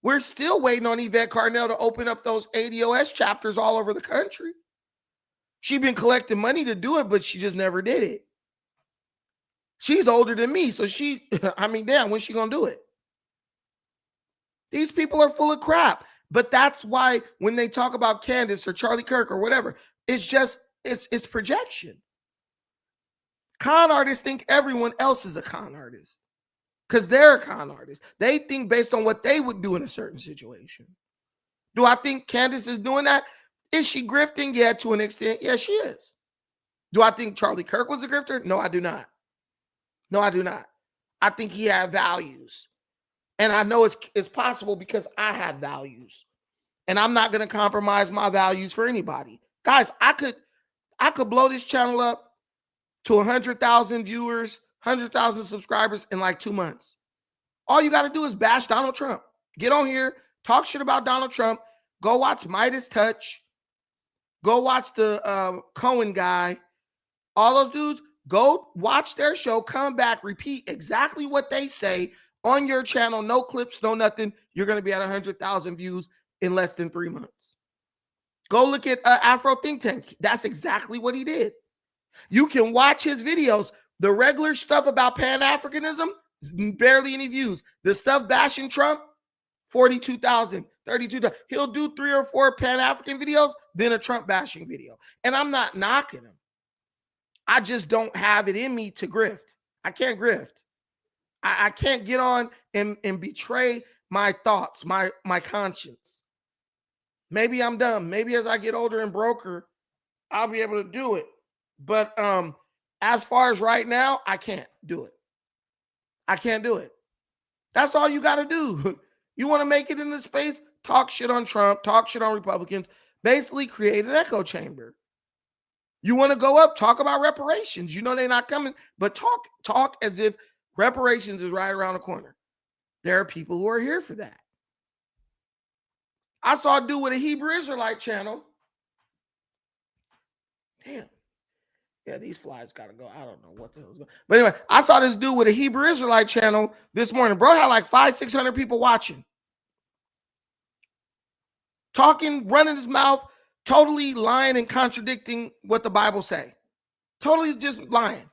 We're still waiting on Yvette Carnell to open up those ADOS chapters all over the country. She's been collecting money to do it, but she just never did it. She's older than me, so damn, when's she going to do it? These people are full of crap. But that's why when they talk about Candance or Charlie Kirk or whatever, it's projection. Con artists think everyone else is a con artist because they're a con artist. They think based on what they would do in a certain situation. Do I think Candance is doing that? Is she grifting? Yeah, to an extent. Yeah, she is. Do I think Charlie Kirk was a grifter? No, I do not. No, I do not. I think he had values. And I know it's possible because I have values. And I'm not going to compromise my values for anybody. Guys, I could blow this channel up to 100,000 viewers, 100,000 subscribers in like 2 months. All you got to do is bash Donald Trump. Get on here, talk shit about Donald Trump, go watch Midas Touch, go watch the Cohen guy, all those dudes, go watch their show, come back, repeat exactly what they say on your channel, no clips, no nothing. You're going to be at 100,000 views in less than 3 months. Go look at Afro Think Tank. That's exactly what he did. You can watch his videos. The regular stuff about Pan-Africanism, barely any views. The stuff bashing Trump, 42,000, 32,000. He'll do 3 or 4 Pan-African videos, then a Trump bashing video. And I'm not knocking him. I just don't have it in me to grift. I can't grift. I can't get on and betray my thoughts, my conscience. Maybe I'm dumb. Maybe as I get older and broker, I'll be able to do it. But as far as right now, I can't do it. I can't do it. That's all you got to do. You want to make it in this space? talk shit on Trump, talk shit on Republicans, basically create an echo chamber. You want to go up, talk about reparations. You know they're not coming, but talk as if reparations is right around the corner. There are people who are here for that. I saw a dude with a Hebrew Israelite channel. Damn. Yeah, these flies got to go. I don't know what the hell's going on. But anyway, I saw this dude with a Hebrew Israelite channel this morning. Bro had like 500-600 people watching. Talking, running his mouth, totally lying and contradicting what the Bible say. Totally just lying.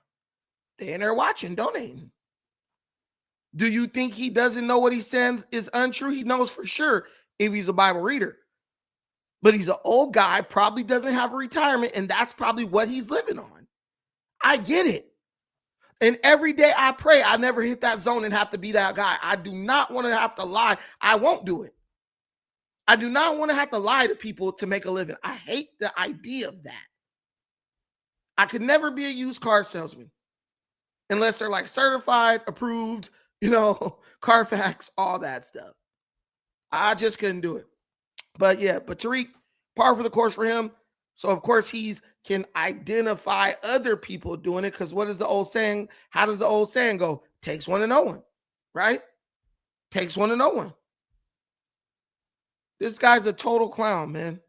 They in there watching, donating. Do you think he doesn't know what he says is untrue? He knows for sure if he's a Bible reader. But he's an old guy, probably doesn't have a retirement, and that's probably what he's living on. I get it. And every day I pray I never hit that zone and have to be that guy. I do not want to have to lie. I won't do it. I do not want to have to lie to people to make a living. I hate the idea of that. I could never be a used car salesman unless they're like certified, approved, Carfax, all that stuff. I just couldn't do it. But yeah, but Tariq, par for the course for him. So of course he's can identify other people doing it, because what is the old saying? How does the old saying go? Takes one to know one, right? Takes one to know one. This guy's a total clown, man.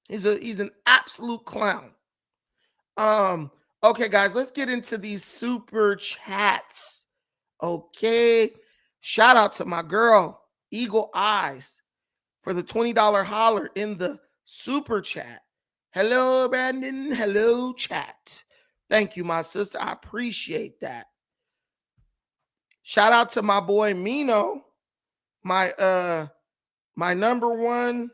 He's an absolute clown. Okay, guys, let's get into these super chats. Okay. Shout out to my girl, Eagle Eyes, for the $20 holler in the super chat. Hello, Brandon. Hello, chat. Thank you, my sister. I appreciate that. Shout out to my boy Mino, my number one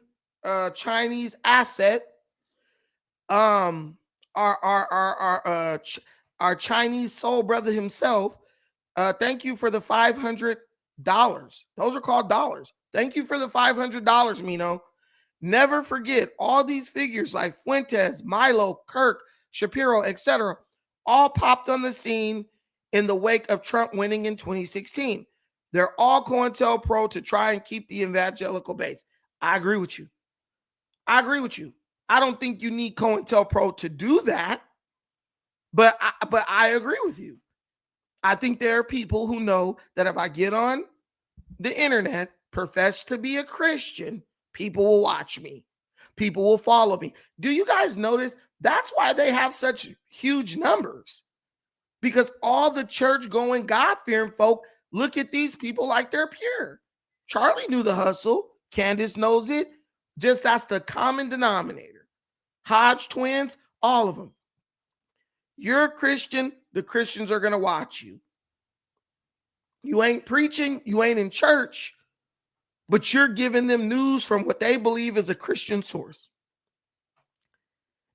Chinese asset. Our Chinese soul brother himself. Thank you for the $500. Those are called dollars. Thank you for the $500, Mino. Never forget, all these figures like Fuentes, Milo, Kirk, Shapiro, etc., all popped on the scene in the wake of Trump winning in 2016. They're all COINTELPRO to try and keep the evangelical base. I agree with you. I don't think you need COINTELPRO to do that, but I agree with you. I think there are people who know that if I get on the internet, profess to be a Christian, people will watch me. People will follow me. Do you guys notice? That's why they have such huge numbers. Because all the church-going, God-fearing folk look at these people like they're pure. Charlie knew the hustle. Candance knows it. Just that's the common denominator. Hodge twins, all of them. You're a Christian, the Christians are going to watch you. You ain't preaching, you ain't in church, but you're giving them news from what they believe is a Christian source.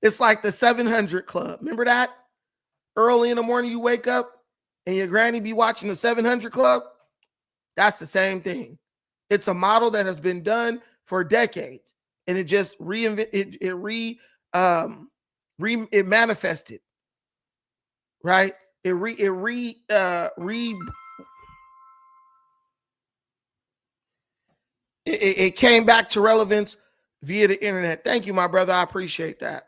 It's like the 700 Club. Remember that? Early in the morning, you wake up and your granny be watching the 700 Club. That's the same thing. It's a model that has been done for decades, and it just it manifested, right? It came back to relevance via the internet. Thank you, my brother. I appreciate that.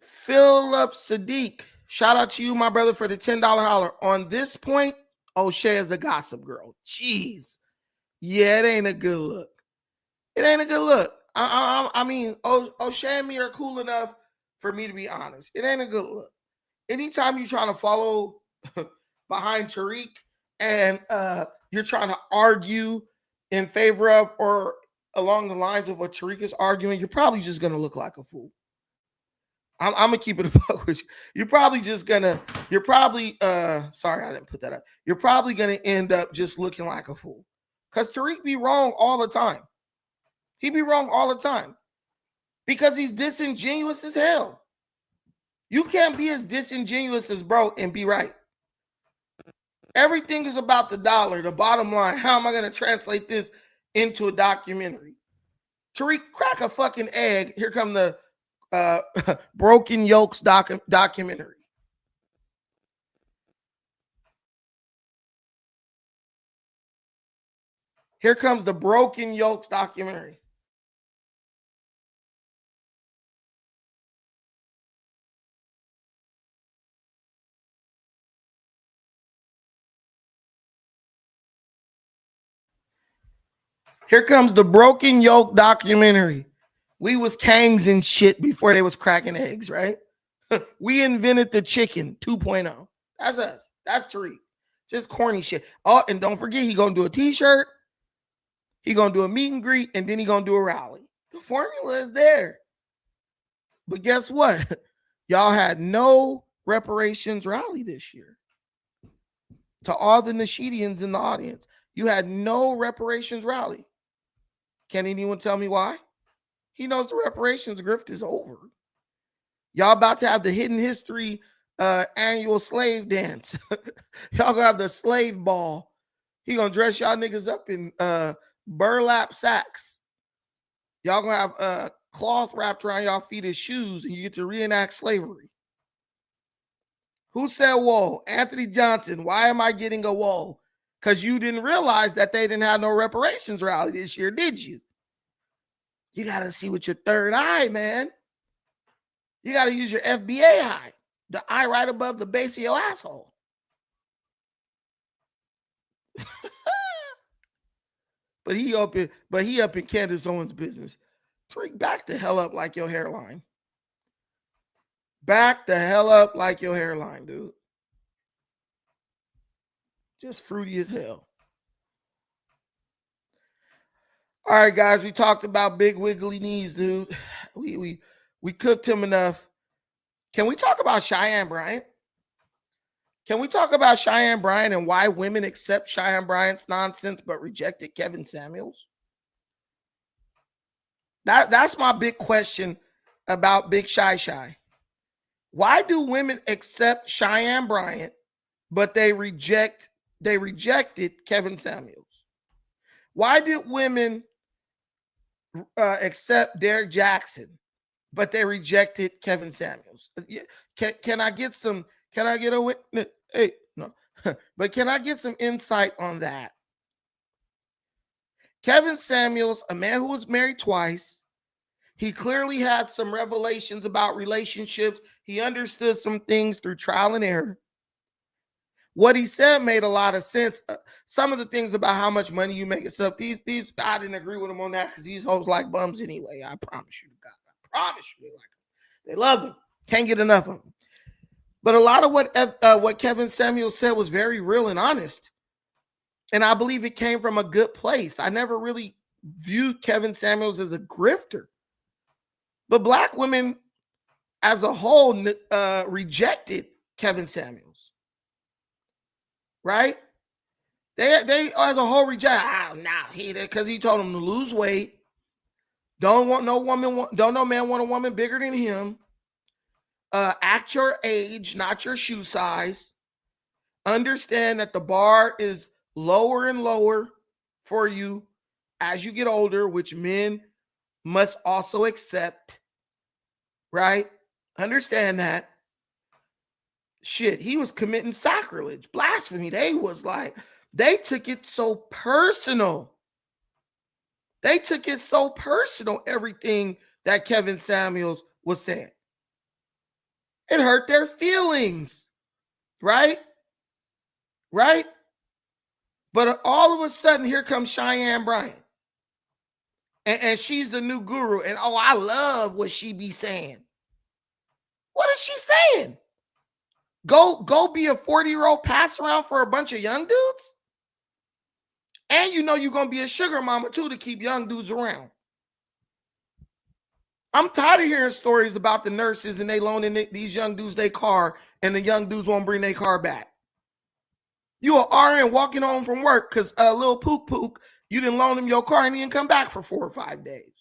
Philip Sadiq, shout out to you, my brother, for the $10 holler. On this point, O'Shea is a gossip girl. Jeez. Yeah, it ain't a good look. It ain't a good look. I mean, O'Shea and me are cool enough for me to be honest. It ain't a good look. Anytime you're trying to follow behind Tariq and you're trying to argue in favor of or along the lines of what Tariq is arguing, you're probably just going to look like a fool. I'm going to keep it a buck with you. You're probably sorry, I didn't put that up. You're probably going to end up just looking like a fool. Because Tariq be wrong all the time. He be wrong all the time. Because he's disingenuous as hell. You can't be as disingenuous as bro and be right. Everything is about the dollar, the bottom line. How am I going to translate this into a documentary? Tariq, crack a fucking egg. Here come the Broken Yolks documentary. Here comes the Broken Yolks documentary. Here comes the Broken Yolk documentary. We was kangs and shit before they was cracking eggs, right? We invented the chicken 2.0. That's us. That's Tariq. Just corny shit. Oh, and don't forget, he gonna do a t-shirt. He gonna do a meet and greet, and then he gonna do a rally. The formula is there. But guess what? Y'all had no reparations rally this year. To all the Nasheedians in the audience, you had no reparations rally. Can anyone tell me why? He knows the reparations grift is over. Y'all about to have the hidden history annual slave dance. Y'all gonna have the slave ball. He gonna dress y'all niggas up in burlap sacks. Y'all gonna have cloth wrapped around y'all feet as shoes, and you get to reenact slavery. Who said whoa? Anthony Johnson. Why am I getting a whoa? Because you didn't realize that they didn't have no reparations rally this year, did you? You got to see with your third eye, man. You got to use your FBA eye, the eye right above the base of your asshole. But he up in Candace Owens' business. Tariq, back the hell up like your hairline. Back the hell up like your hairline, dude. Just fruity as hell. All right, guys, we talked about big wiggly knees, dude. We cooked him enough. Can we talk about Cheyenne Bryant? Can we talk about Cheyenne Bryant and why women accept Cheyenne Bryant's nonsense but rejected Kevin Samuels? That's my big question about Big Shy. Why do women accept Cheyenne Bryant but they rejected Kevin Samuels? Why did women accept Derek Jackson but they rejected Kevin Samuels? Can I get a witness? Hey, no. But can I get some insight on that? Kevin Samuels, a man who was married twice, he clearly had some revelations about relationships. He understood some things through trial and error. What he said made a lot of sense. Some of the things about how much money you make and stuff, these I didn't agree with him on that because these hoes like bums anyway. I promise you, God. I promise you, they like him. They love him. Can't get enough of him. But a lot of what Kevin Samuels said was very real and honest. And I believe it came from a good place. I never really viewed Kevin Samuels as a grifter. But black women as a whole rejected Kevin Samuels. Right? They as a whole reject. Because he told them to lose weight. Don't no man want a woman bigger than him. Act your age, not your shoe size. Understand that the bar is lower and lower for you as you get older, which men must also accept. Right? Understand that. Shit, he was committing sacrilege, blasphemy. They took it so personal. They took it so personal, everything that Kevin Samuels was saying. It hurt their feelings, right? Right? But all of a sudden, here comes Cheyenne Bryant. And she's the new guru. And I love what she be saying. What is she saying? Go be a 40-year-old pass around for a bunch of young dudes? And you know you're going to be a sugar mama too to keep young dudes around. I'm tired of hearing stories about the nurses and they loaning these young dudes their car and the young dudes won't bring their car back. You are RN walking home from work because a little pook, you didn't loan him your car and he didn't come back for 4 or 5 days.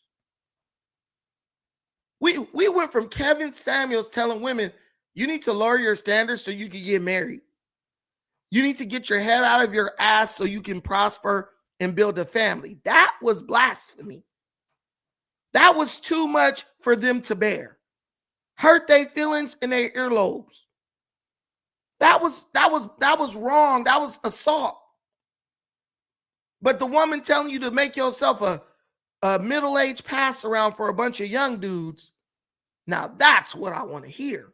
We went from Kevin Samuels telling women, you need to lower your standards so you can get married. You need to get your head out of your ass so you can prosper and build a family. That was blasphemy. That was too much for them to bear. Hurt their feelings and their earlobes. That was wrong. That was assault. But the woman telling you to make yourself a middle-aged pass around for a bunch of young dudes, now that's what I want to hear.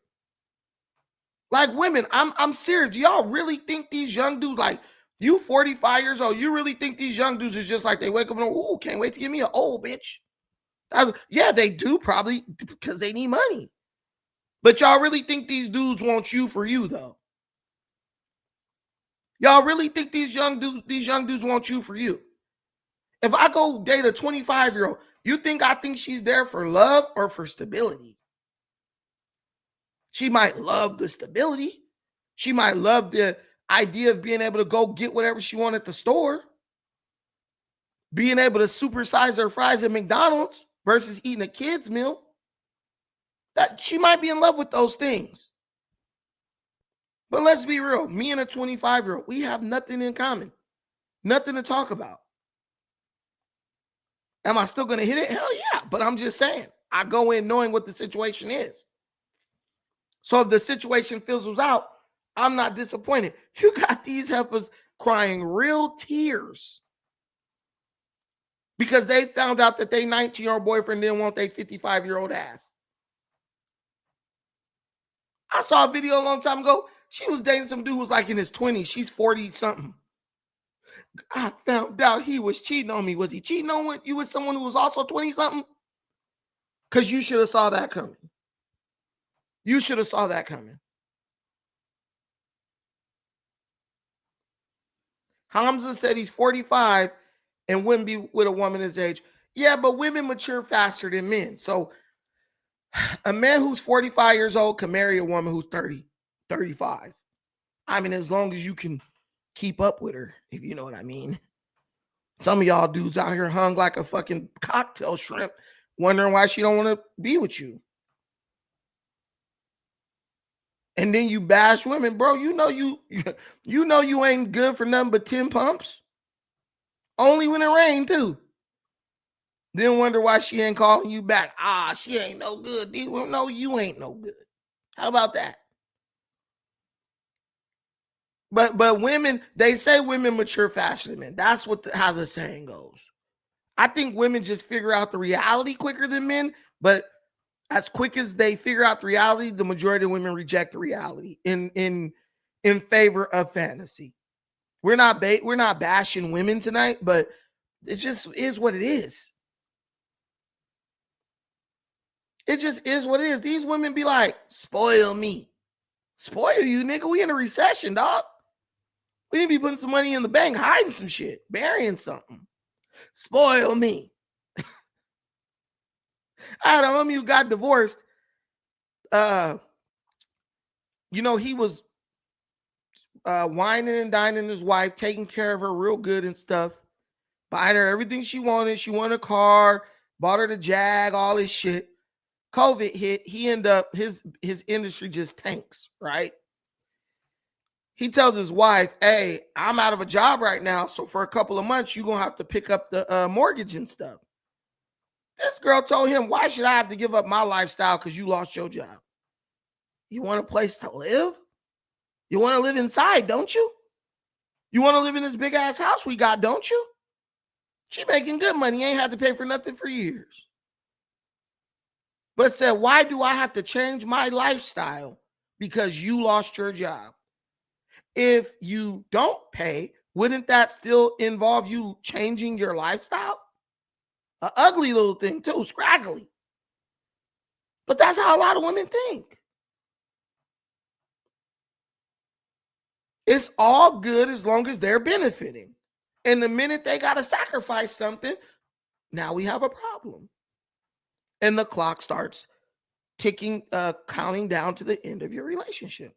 Like, women, I'm serious. Do y'all really think these young dudes, like, you 45 years old, you really think these young dudes is just like they wake up and, ooh, can't wait to give me an old bitch? Yeah, they do, probably, because they need money. But y'all really think these dudes want you for you, though? Y'all really think these young dudes want you for you? If I go date a 25-year-old, you think I think she's there for love or for stability? She might love the stability. She might love the idea of being able to go get whatever she wants at the store. Being able to supersize her fries at McDonald's versus eating a kid's meal. That she might be in love with those things. But let's be real. Me and a 25-year-old, we have nothing in common. Nothing to talk about. Am I still going to hit it? Hell yeah. But I'm just saying, I go in knowing what the situation is. So if the situation fizzles out, I'm not disappointed. You got these heifers crying real tears because they found out that their 19-year-old boyfriend didn't want their 55-year-old ass. I saw a video a long time ago. She was dating some dude who was like in his 20s. She's 40-something. I found out he was cheating on me. Was he cheating on you with someone who was also 20-something? Because you should have saw that coming. You should have saw that coming. Hamza said he's 45 and wouldn't be with a woman his age. Yeah, but women mature faster than men. So a man who's 45 years old can marry a woman who's 30, 35. I mean, as long as you can keep up with her, if you know what I mean. Some of y'all dudes out here hung like a fucking cocktail shrimp, wondering why she don't want to be with you. And then you bash women, bro. You know you ain't good for nothing but 10 pumps. Only when it rained, too. Then wonder why she ain't calling you back. Ah, she ain't no good. No, you ain't no good. How about that? But women, they say women mature faster than men. That's how the saying goes. I think women just figure out the reality quicker than men, but as quick as they figure out the reality, the majority of women reject the reality in favor of fantasy. We're not bashing women tonight, but it just is what it is. It just is what it is. These women be like, spoil me. Spoil you, nigga. We in a recession, dog. We need to be putting some money in the bank, hiding some shit, burying something. Spoil me. I had a homie who got divorced. He was whining and dining his wife, taking care of her real good and stuff, buying her everything she wanted. She wanted a car, bought her the Jag, all this shit. COVID hit. He ended up, his industry just tanks, right? He tells his wife, hey, I'm out of a job right now, so for a couple of months, you're going to have to pick up the mortgage and stuff. This girl told him, why should I have to give up my lifestyle because you lost your job? You want a place to live? You want to live inside, don't you? You want to live in this big-ass house we got, don't you? She making good money. Ain't had to pay for nothing for years. But said, why do I have to change my lifestyle because you lost your job? If you don't pay, wouldn't that still involve you changing your lifestyle? An ugly little thing too, scraggly. But that's how a lot of women think. It's all good as long as they're benefiting. And the minute they got to sacrifice something, now we have a problem. And the clock starts ticking, counting down to the end of your relationship.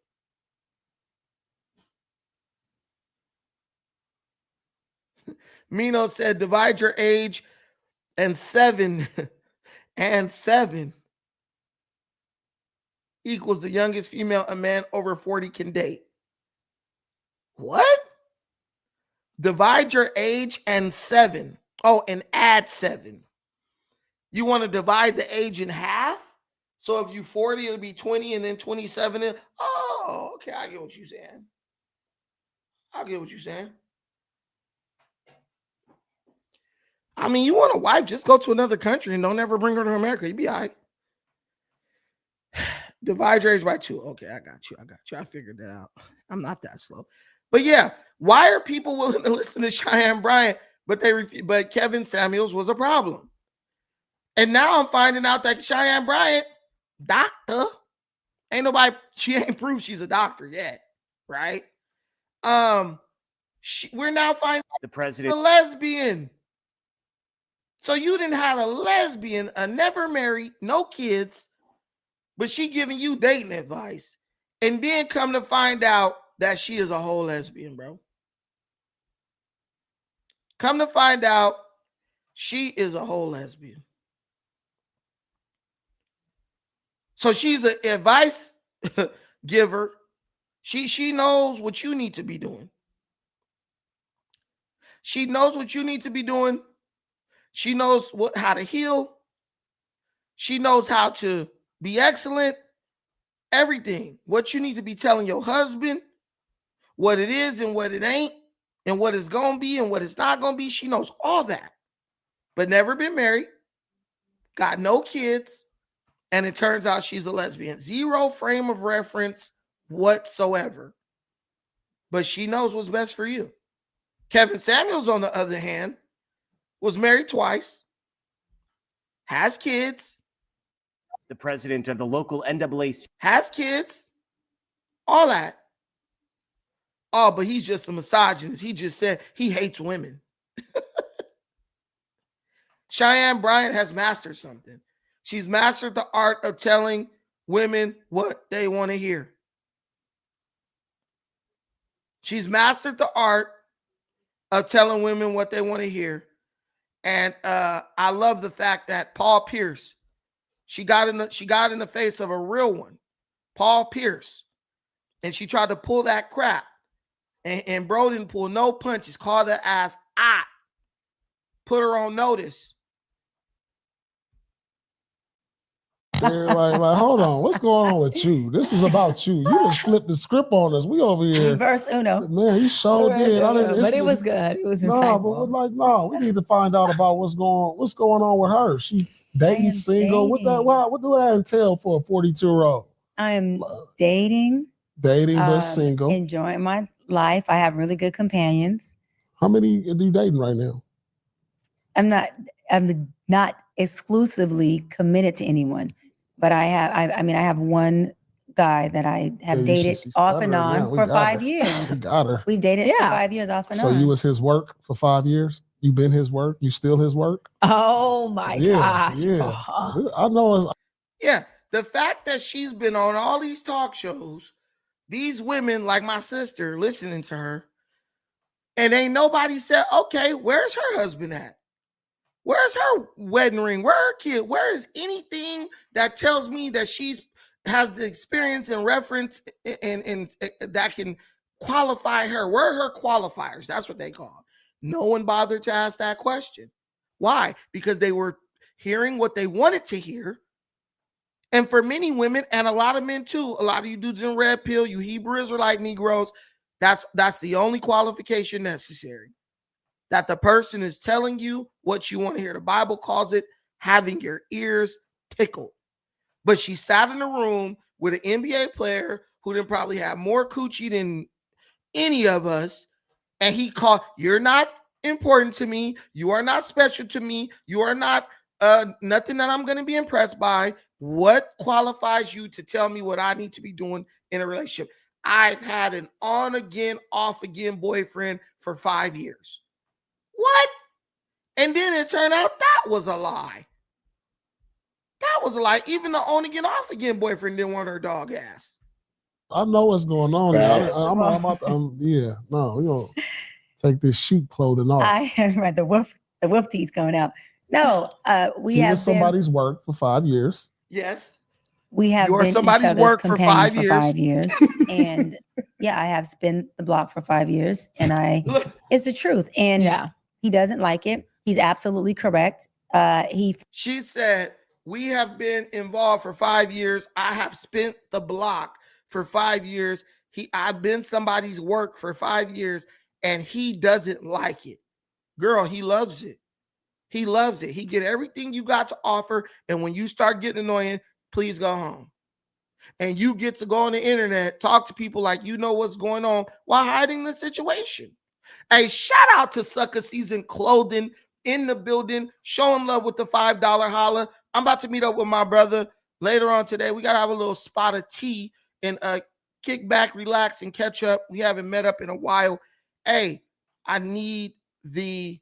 Mino said, divide your age and 7 equals the youngest female a man over 40 can date. What? Divide your age and 7. Oh, and add 7. You want to divide the age in half? So if you 40, it'll be 20 and then 27. Oh, okay. I get what you're saying. I mean, you want a wife, just go to another country and don't ever bring her to America. You'd be all right. Divide your age by 2. Okay, I got you. I figured that out. I'm not that slow. But yeah, why are people willing to listen to Cheyenne Bryant, but but Kevin Samuels was a problem? And now I'm finding out that Cheyenne Bryant, doctor, she ain't proved she's a doctor yet, right? We're now finding out the president, a lesbian. So you didn't have a lesbian, a never married, no kids, but she giving you dating advice, and then come to find out that she is a whole lesbian, bro. Come to find out she is a whole lesbian. So she's an advice giver. She knows what you need to be doing. She knows what you need to be doing. She knows how to heal. She knows how to be excellent. Everything. What you need to be telling your husband, what it is and what it ain't, and what it's going to be and what it's not going to be. She knows all that. But never been married. Got no kids. And it turns out she's a lesbian. Zero frame of reference whatsoever. But she knows what's best for you. Kevin Samuels, on the other hand, was married twice, has kids, the president of the local NAACP, has kids, all that. Oh, but he's just a misogynist. He just said he hates women. Cheyenne Bryant has mastered something. She's mastered the art of telling women what they want to hear. She's mastered the art of telling women what they want to hear. And I love the fact that Paul Pierce, she got in the face of a real one, Paul Pierce, and she tried to pull that crap. And bro didn't pull no punches, called her ass out, put her on notice. Like, hold on, what's going on with you? This is about you. You didn't flip the script on us. We over here. Verse uno. Man, he showed did. But it was good. It was insightful. But no, we need to find out about what's going on with her. She dating, single. Dating. What do that entail for a 42-year-old? I am dating. But single. Enjoying my life. I have really good companions. How many are you dating right now? I'm not exclusively committed to anyone. But I have one guy that I have dated off and on for 5 years. We got her. We've dated for 5 years off and on. So you was his work for 5 years? You been his work? You still his work? Oh my gosh. Yeah. I know. Yeah. The fact that she's been on all these talk shows, these women like my sister listening to her, and ain't nobody said, okay, where's her husband at? Where's her wedding ring? Where her kid? Where is anything that tells me that she's has the experience and reference and that can qualify her? Where are her qualifiers? That's what they call. No one bothered to ask that question. Why? Because they were hearing what they wanted to hear. And for many women and a lot of men too, a lot of you dudes in red pill, you Hebrew Israelite Negroes, that's the only qualification necessary. That the person is telling you what you want to hear. The Bible calls it having your ears tickled. But she sat in a room with an NBA player who didn't probably have more coochie than any of us. And he called, you're not important to me. You are not special to me. You are not nothing that I'm going to be impressed by. What qualifies you to tell me what I need to be doing in a relationship? I've had an on again, off again boyfriend for 5 years. What? And then it turned out that was a lie. That was a lie. Even the on again, off again boyfriend didn't want her dog ass. I know what's going on. I'm about to, we're gonna take this sheep clothing off. I have the wolf teeth going out. No, we have was somebody's work for 5 years. Yes. We have been somebody's work for 5 years. 5 years. And yeah, I have spent the block for 5 years. And it's the truth. And he doesn't like it. He's absolutely correct. She said, we have been involved for 5 years. I have spent the block for 5 years. I've been somebody's work for 5 years and he doesn't like it. Girl, he loves it. He loves it. He get everything you got to offer. And when you start getting annoying, please go home. And you get to go on the internet, talk to people like you know what's going on while hiding the situation. Hey, shout out to Sucker Season Clothing in the building, showing love with the $5 holla. I'm about to meet up with my brother later on today. We got to have a little spot of tea and kick back, relax, and catch up. We haven't met up in a while. Hey, I need the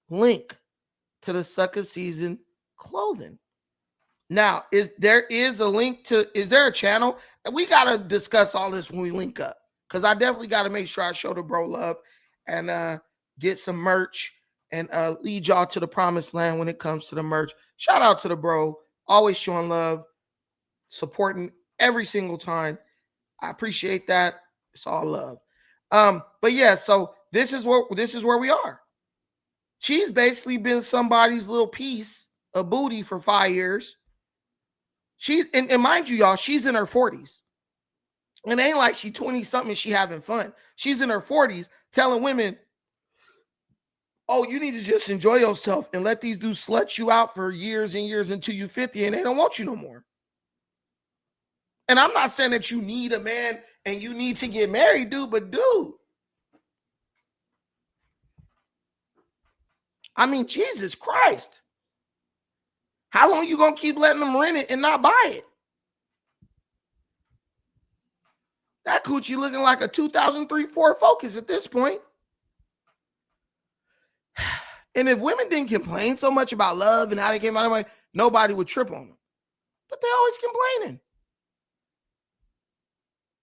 link to the Sucker Season Clothing. Now, is there a channel? We got to discuss all this when we link up, because I definitely got to make sure I show the bro love and get some merch and lead y'all to the promised land when it comes to the merch. Shout out to the bro, always showing love, supporting every single time. I appreciate that. It's all love. But yeah, so this is where we are. She's basically been somebody's little piece of booty for 5 years. And mind you, y'all, she's in her 40s. And it ain't like she 20-something and she having fun. She's in her 40s telling women, oh, you need to just enjoy yourself and let these dudes slut you out for years and years until you 50 and they don't want you no more. And I'm not saying that you need a man and you need to get married, dude, but dude, I mean, Jesus Christ. How long you gonna keep letting them rent it and not buy it? That coochie looking like a 2003 Ford Focus at this point. And if women didn't complain so much about love and how they came out of my, nobody would trip on them. But they always complaining.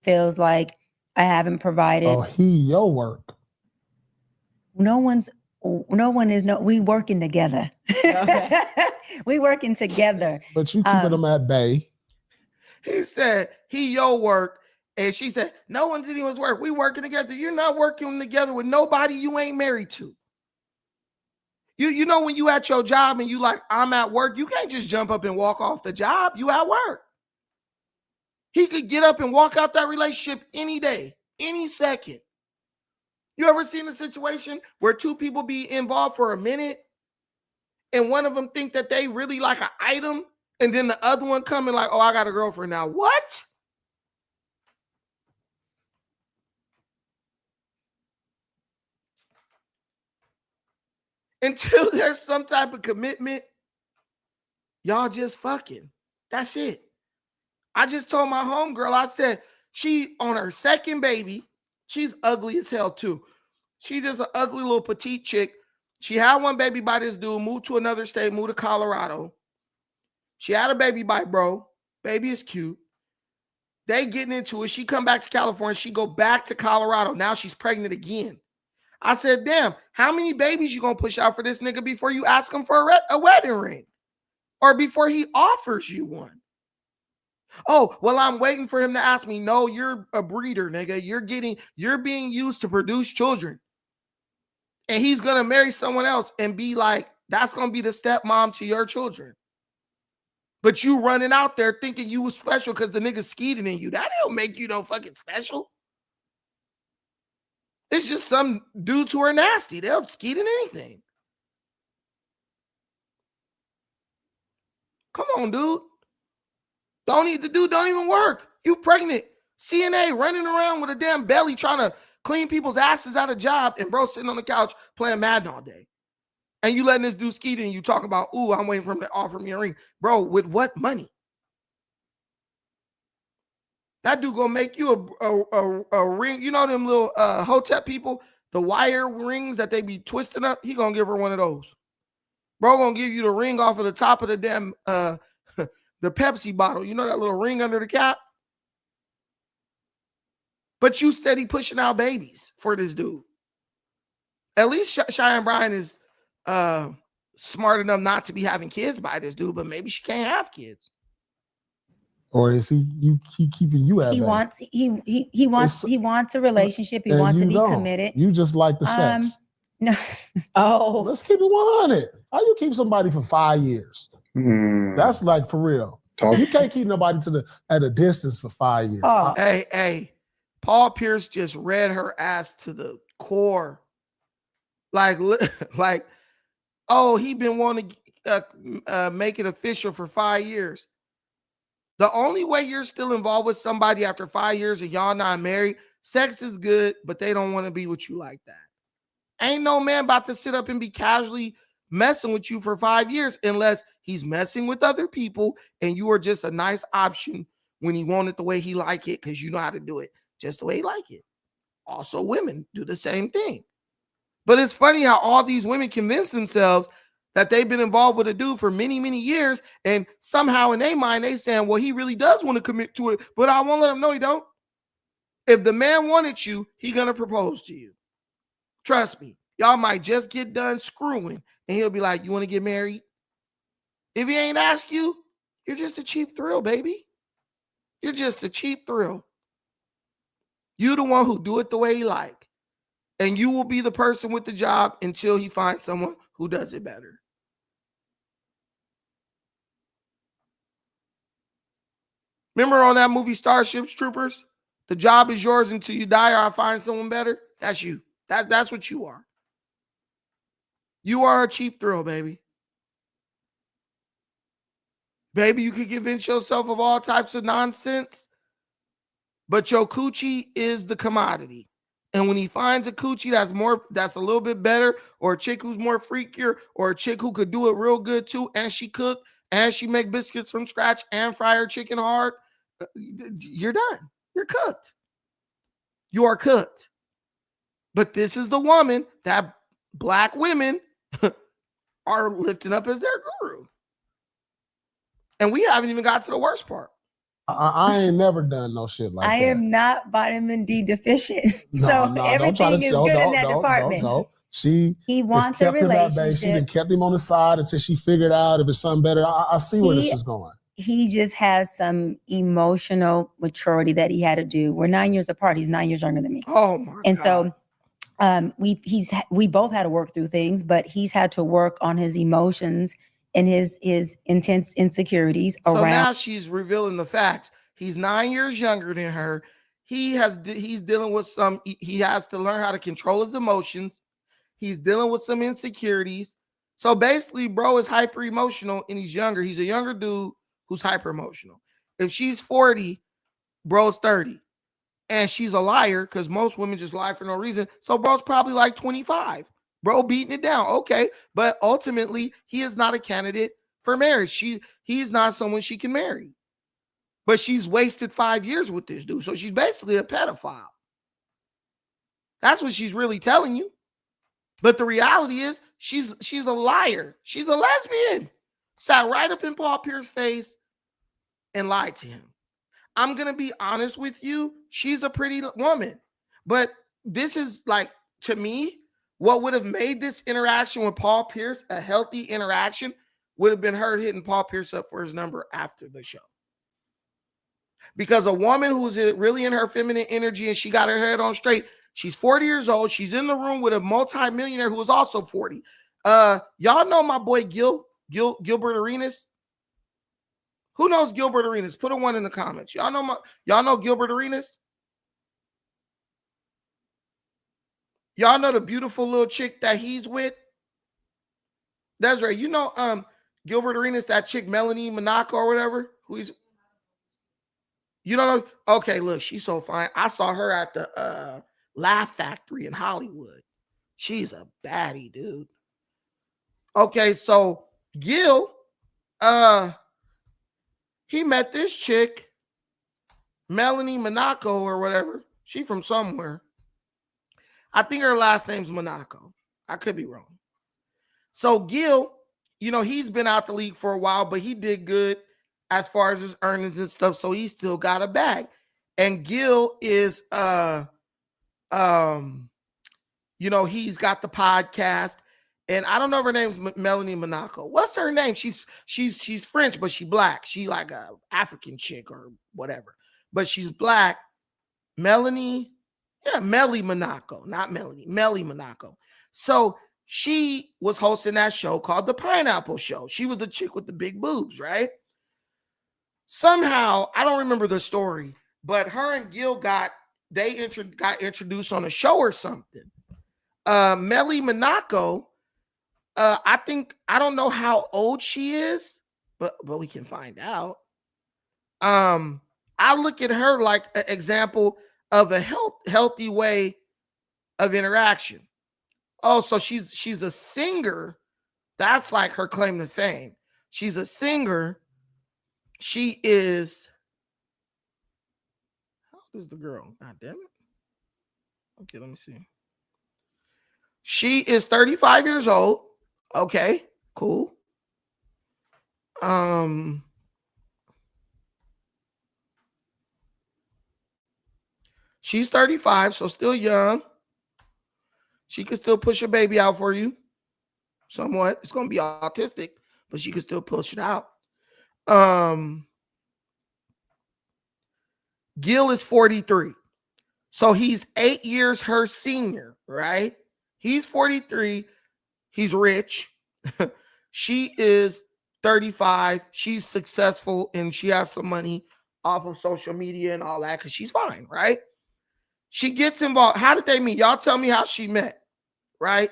Feels like I haven't provided. Oh, your work. We working together. Okay. We working together. But you keeping them at bay. He said, he your work. And she said, no one's anyone's work. We working together. You're not working together with nobody you ain't married to. You know when you at your job and you like, I'm at work, you can't just jump up and walk off the job. You at work. He could get up and walk out that relationship any day, any second. You ever seen a situation where two people be involved for a minute and one of them think that they really like an item and then the other one come and like, oh, I got a girlfriend now. What? Until there's some type of commitment, y'all just fucking. That's it. I just told my homegirl, I said, she on her second baby, she's ugly as hell too. She just an ugly little petite chick. She had one baby by this dude, moved to another state, moved to Colorado. She had a baby by bro. Baby is cute. They getting into it. She come back to California. She go back to Colorado. Now she's pregnant again. I said, damn, how many babies you gonna push out for this nigga before you ask him for a wedding ring? Or before he offers you one? Oh, well, I'm waiting for him to ask me. No, you're a breeder, nigga. You're being used to produce children. And he's gonna marry someone else and be like, that's gonna be the stepmom to your children. But you running out there thinking you was special because the nigga skeeting in you. That don't make you no fucking special. It's just some dudes who are nasty. They'll skeet in anything. Come on, dude. Don't even work. You pregnant. CNA running around with a damn belly trying to clean people's asses out of job, and bro sitting on the couch playing Madden all day. And you letting this dude skeet in, you talk about, ooh, I'm waiting for him to offer me a ring. Bro, with what money? That dude gonna make you a ring. You know them little Hotep people, the wire rings that they be twisting up? He gonna give her one of those. Bro gonna give you the ring off of the top of the damn the Pepsi bottle. You know that little ring under the cap? But you steady pushing out babies for this dude. At least Cheyenne Bryant is smart enough not to be having kids by this dude, but maybe she can't have kids. Or is he keeping you at bay? He wants a relationship. He wants to be committed. You just like the sex. No. Oh. Let's keep it 100. How you keep somebody for 5 years? That's like for real. You can't keep nobody at a distance for 5 years. Oh. Hey, Paul Pierce just read her ass to the core. Like Oh, he been wanting to make it official for 5 years. The only way you're still involved with somebody after 5 years and y'all not married, sex is good, but they don't want to be with you like that. Ain't no man about to sit up and be casually messing with you for 5 years unless he's messing with other people and you are just a nice option when he want it the way he like it because you know how to do it just the way he like it. Also, women do the same thing. But it's funny how all these women convince themselves that they've been involved with a dude for many, many years, and somehow in their mind they saying, well, he really does want to commit to it, but I won't let him know he don't. If the man wanted you, he gonna propose to you. Trust me, y'all might just get done screwing, and he'll be like, you want to get married? If he ain't ask you, you're just a cheap thrill, baby. You're just a cheap thrill. You the one who do it the way he like. And you will be the person with the job until he finds someone who does it better. Remember on that movie Starship Troopers? The job is yours until you die or I find someone better. That's you. That's what you are. You are a cheap thrill, baby. Baby, you could convince yourself of all types of nonsense, but your coochie is the commodity. And when he finds a coochie that's a little bit better, or a chick who's more freakier, or a chick who could do it real good too, and she cook, and she make biscuits from scratch and fry her chicken hard, you're done. You're cooked. You are cooked. But this is the woman that black women are lifting up as their guru. And we haven't even got to the worst part. I ain't never done no shit like that. I am not vitamin D deficient. So everything is good in that department. No. He wants a relationship. She done kept him on the side until she figured out if it's something better. I see where this is going. He just has some emotional maturity that he had to do. We're 9 years apart. He's 9 years younger than me. Oh my God. And so we both had to work through things, but he's had to work on his emotions and his intense insecurities around. So now she's revealing the facts. He's 9 years younger than her. He's dealing with he has to learn how to control his emotions. He's dealing with some insecurities. So basically, bro is hyper emotional and he's younger. He's a younger dude who's hyper emotional. If she's 40, bro's 30. And she's a liar because most women just lie for no reason. So bro's probably like 25. Bro beating it down. Okay. But ultimately, he is not a candidate for marriage. He's not someone she can marry. But she's wasted 5 years with this dude. So she's basically a pedophile. That's what she's really telling you. But the reality is she's a liar. She's a lesbian. Sat right up in Paul Pierce's face and lied to him. I'm going to be honest with you. She's a pretty woman. But this is like, to me, what would have made this interaction with Paul Pierce a healthy interaction would have been her hitting Paul Pierce up for his number after the show. Because a woman who's really in her feminine energy and she got her head on straight, she's 40 years old. She's in the room with a multimillionaire who is also 40. Y'all know my boy Gilbert Arenas? Who knows Gilbert Arenas? Put a 1 in the comments. Y'all know Gilbert Arenas? Y'all know the beautiful little chick that he's with? That's right. You know Gilbert Arenas, that chick Melanie Monaco or whatever? You don't know? Okay, look, she's so fine. I saw her at the Laugh Factory in Hollywood. She's a baddie, dude. Okay, so Gil, he met this chick, Melanie Monaco or whatever. She from somewhere. I think her last name's Monaco. I could be wrong. So Gil, he's been out the league for a while, but he did good as far as his earnings and stuff. So he still got a bag. And Gil is, he's got the podcast. And I don't know if her name's Melanie Monaco. What's her name? She's French, but she black. She like a African chick or whatever. But she's black. Melanie Monaco, not Melanie. Melly Monaco. So she was hosting that show called The Pineapple Show. She was the chick with the big boobs, right? Somehow, I don't remember the story, but her and Gil got introduced on a show or something. Melly Monaco I think I don't know how old she is, but we can find out. I look at her like an example of a healthy way of interaction. Oh, so she's a singer. That's like her claim to fame. She's a singer. She is. How old is the girl? God damn it. Okay, let me see. She is 35 years old. Okay, cool. She's 35, so still young. She can still push a baby out for you. Somewhat. It's gonna be autistic, but she can still push it out. Gil is 43. So he's 8 years her senior, right? He's 43. He's rich. She is 35. She's successful and she has some money off of social media and all that because she's fine, right? She gets involved. How did they meet? Y'all tell me how she met, right?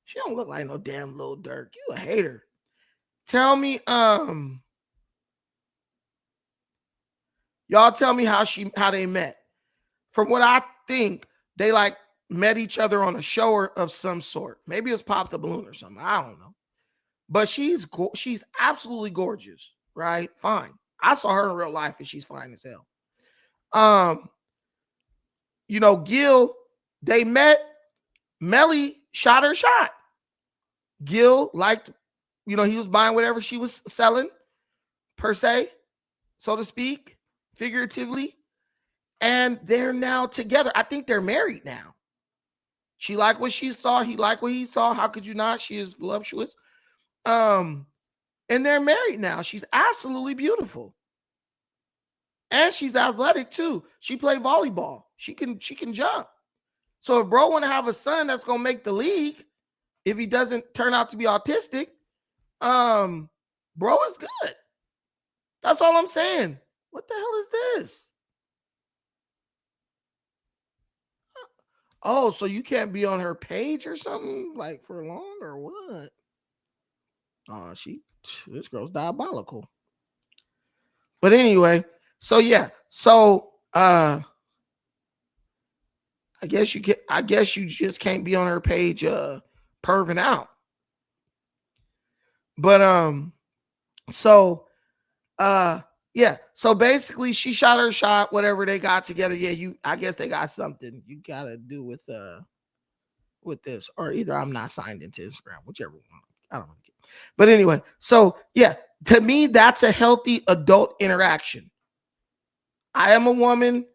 She don't look like no damn Lil Durk. You a hater. Tell me, y'all tell me how they met. From what I think, they like met each other on a show of some sort. Maybe it's Pop the Balloon or something. I don't know. But she's absolutely gorgeous, right? Fine. I saw her in real life and she's fine as hell. You know, Gil, they met. Melly shot her shot. Gil liked, you know, he was buying whatever she was selling, per se, so to speak, figuratively. And they're now together. I think they're married now. She liked what she saw. He liked what he saw. How could you not? She is voluptuous. And they're married now. She's absolutely beautiful. And she's athletic too. She played volleyball. She can jump. So if bro want to have a son that's gonna make the league, if he doesn't turn out to be autistic, bro is good. That's all I'm saying. What the hell is this? Oh, so you can't be on her page or something like for long or what? Oh, this girl's diabolical. But anyway, so yeah, so I guess you just can't be on her page perving out. But yeah, so basically she shot her shot, whatever they got together. Yeah, I guess they got something you gotta do with this, or either I'm not signed into Instagram, whichever one. I don't know. But anyway, so yeah, to me, that's a healthy adult interaction. I am a woman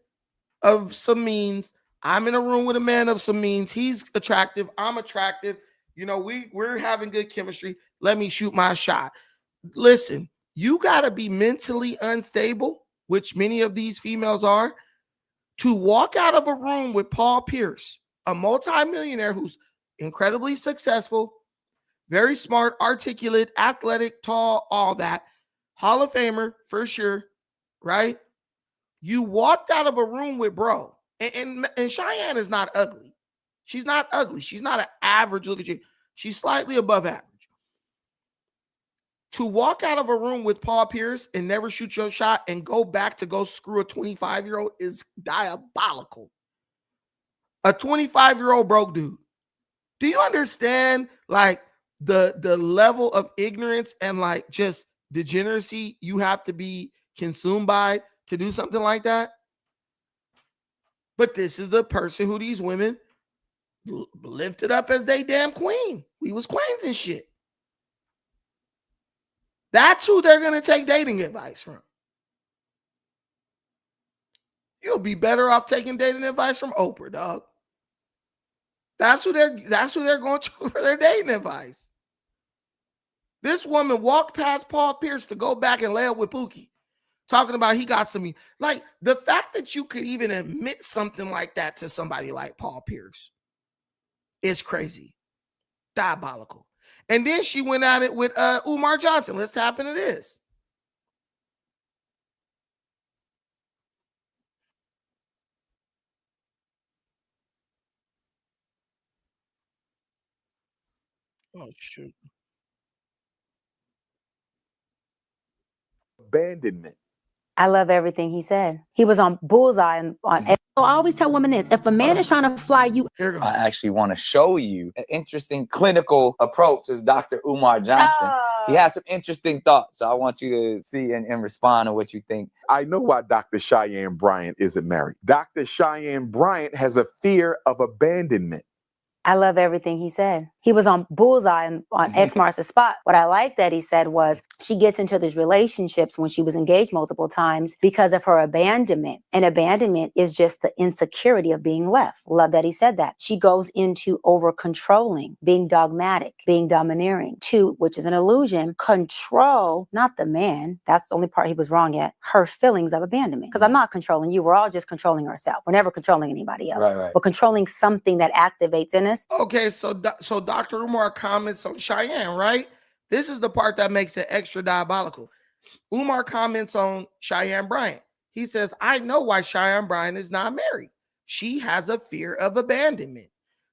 of some means. I'm in a room with a man of some means. He's attractive. I'm attractive. You know, we're having good chemistry. Let me shoot my shot. Listen, you got to be mentally unstable, which many of these females are, to walk out of a room with Paul Pierce, a multimillionaire who's incredibly successful, very smart, articulate, athletic, tall, all that. Hall of Famer for sure, right? You walked out of a room with bro. And Cheyenne is not ugly. She's not ugly. She's not an average looking chick. She's slightly above average. To walk out of a room with Paul Pierce and never shoot your shot and go back to go screw a 25-year-old is diabolical. A 25-year-old broke dude. Do you understand like the level of ignorance and like just degeneracy you have to be consumed by to do something like that? But this is the person who these women lifted up as they damn queen. We was queens and shit. That's who they're going to take dating advice from. You'll be better off taking dating advice from Oprah, dog. That's who they're going to for their dating advice. This woman walked past Paul Pierce to go back and lay up with Pookie, talking about he got some. Like the fact that you could even admit something like that to somebody like Paul Pierce is crazy, diabolical. And then she went at it with Umar Johnson. Let's tap into this. Oh shoot. Abandonment. I love everything he said. He was on bullseye on. So I always tell women this: if a man is trying to fly you, Here I actually want to show you an interesting clinical approach is Dr. Umar Johnson. He has some interesting thoughts. So I want you to see and respond to what you think. I know why Dr. Cheyenne Bryant isn't married. Dr. Cheyenne Bryant has a fear of abandonment. I love everything he said. He was on bullseye on X marks the spot. What I like that he said was she gets into these relationships when she was engaged multiple times because of her abandonment. And abandonment is just the insecurity of being left. Love that he said that. She goes into over controlling, being dogmatic, being domineering, to, which is an illusion, control, not the man. That's the only part he was wrong at. Her feelings of abandonment. Because I'm not controlling you. We're all just controlling ourselves. We're never controlling anybody else. Right. We're controlling something that activates in us. Okay, so Dr. Umar comments on Cheyenne, right? This is the part that makes it extra diabolical. Umar comments on Cheyenne Bryant. He says, I know why Cheyenne Bryant is not married. She has a fear of abandonment.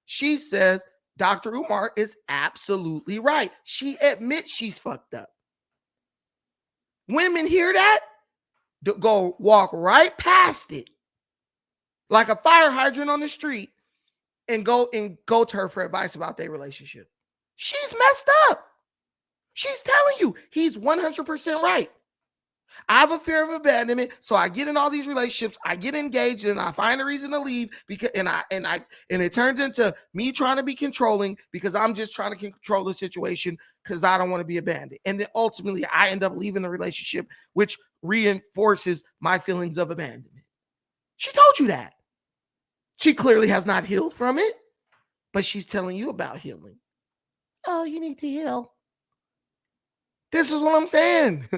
She says Dr. Umar is absolutely right. She admits she's fucked up. Women hear that, go walk right past it like a fire hydrant on the street and go to her for advice about their relationship. She's messed up. She's telling you he's 100% right. I have a fear of abandonment, so I get in all these relationships, I get engaged, and I find a reason to leave because and it turns into me trying to be controlling because I'm just trying to control the situation because I don't want to be abandoned. And then ultimately I end up leaving the relationship, which reinforces my feelings of abandonment. She told you that. She clearly has not healed from it, but she's telling you about healing. Oh, you need to heal. This is what I'm saying.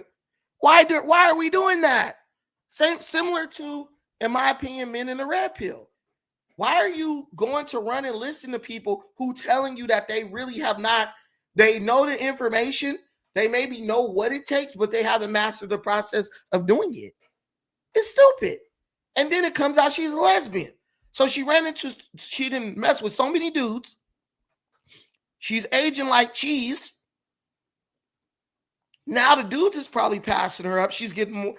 Why are we doing that? Similar to, in my opinion, men in the red pill. Why are you going to run and listen to people who telling you that they really have not, they know the information, they maybe know what it takes, but they haven't mastered the process of doing it? It's stupid. And then it comes out she's a lesbian. So she didn't mess with so many dudes. She's aging like cheese. Now the dudes is probably passing her up. She's getting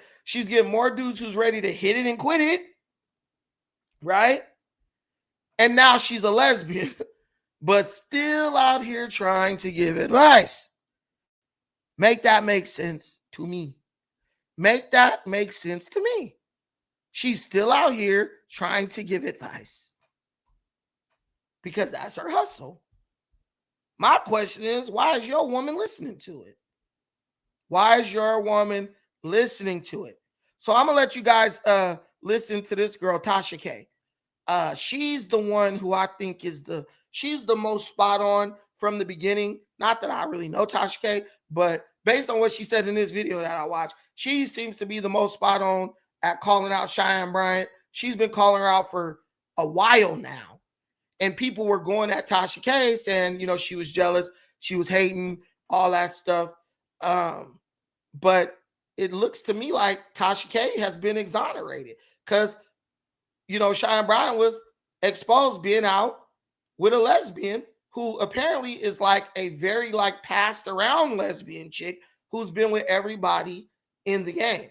more dudes who's ready to hit it and quit it. Right? And now she's a lesbian, but still out here trying to give advice. Make that make sense to me. Make that make sense to me. She's still out here trying to give advice because that's her hustle. My question is, why is your woman listening to it? Why is your woman listening to it? So I'm going to let you guys listen to this girl, Tasha K. She's the one who I think she's the most spot on from the beginning. Not that I really know Tasha K, but based on what she said in this video that I watched, she seems to be the most spot on at calling out Cheyenne Bryant. She's been calling her out for a while now. And people were going at Tasha K saying, she was jealous, she was hating, all that stuff. But it looks to me like Tasha K has been exonerated because, Cheyenne Bryant was exposed being out with a lesbian who apparently is like a very passed around lesbian chick who's been with everybody in the game.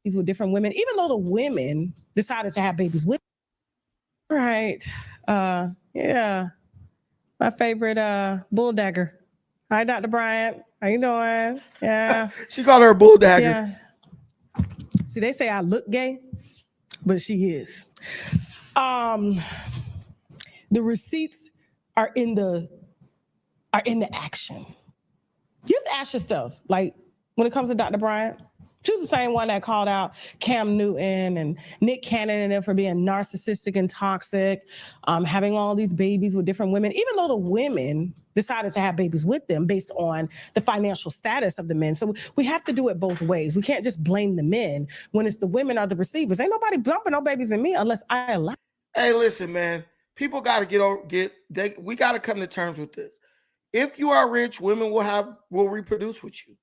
With different women, even though the women decided to have babies with. Right. Yeah. My favorite bull dagger. Hi, Dr. Bryant. How you doing? Yeah. She called her a bull dagger. Yeah. See, they say I look gay, but she is. The receipts are in the action. You have to ask yourself, when it comes to Dr. Bryant, she was the same one that called out Cam Newton and Nick Cannon and them for being narcissistic and toxic, having all these babies with different women, even though the women decided to have babies with them based on the financial status of the men. So we have to do it both ways. We can't just blame the men when it's the women are the receivers. Ain't nobody bumping no babies in me unless I allow. Hey, listen, man. People got to we got to come to terms with this. If you are rich, women will reproduce with you.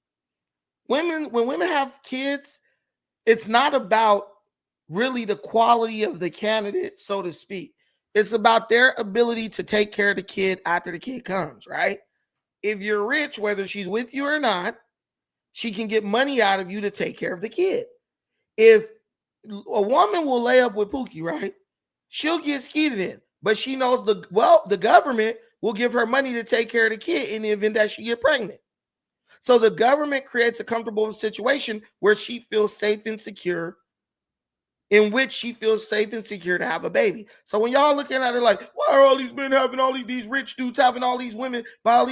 When women have kids, it's not about really the quality of the candidate, so to speak. It's about their ability to take care of the kid after the kid comes, right? If you're rich, whether she's with you or not, she can get money out of you to take care of the kid. If a woman will lay up with Pookie, right? She'll get skeeted in, but she knows the government will give her money to take care of the kid in the event that she get pregnant. So the government creates a comfortable situation where she feels safe and secure, in which she feels safe and secure to have a baby. So when y'all looking at it like, why are all these men having all these rich dudes having all these women why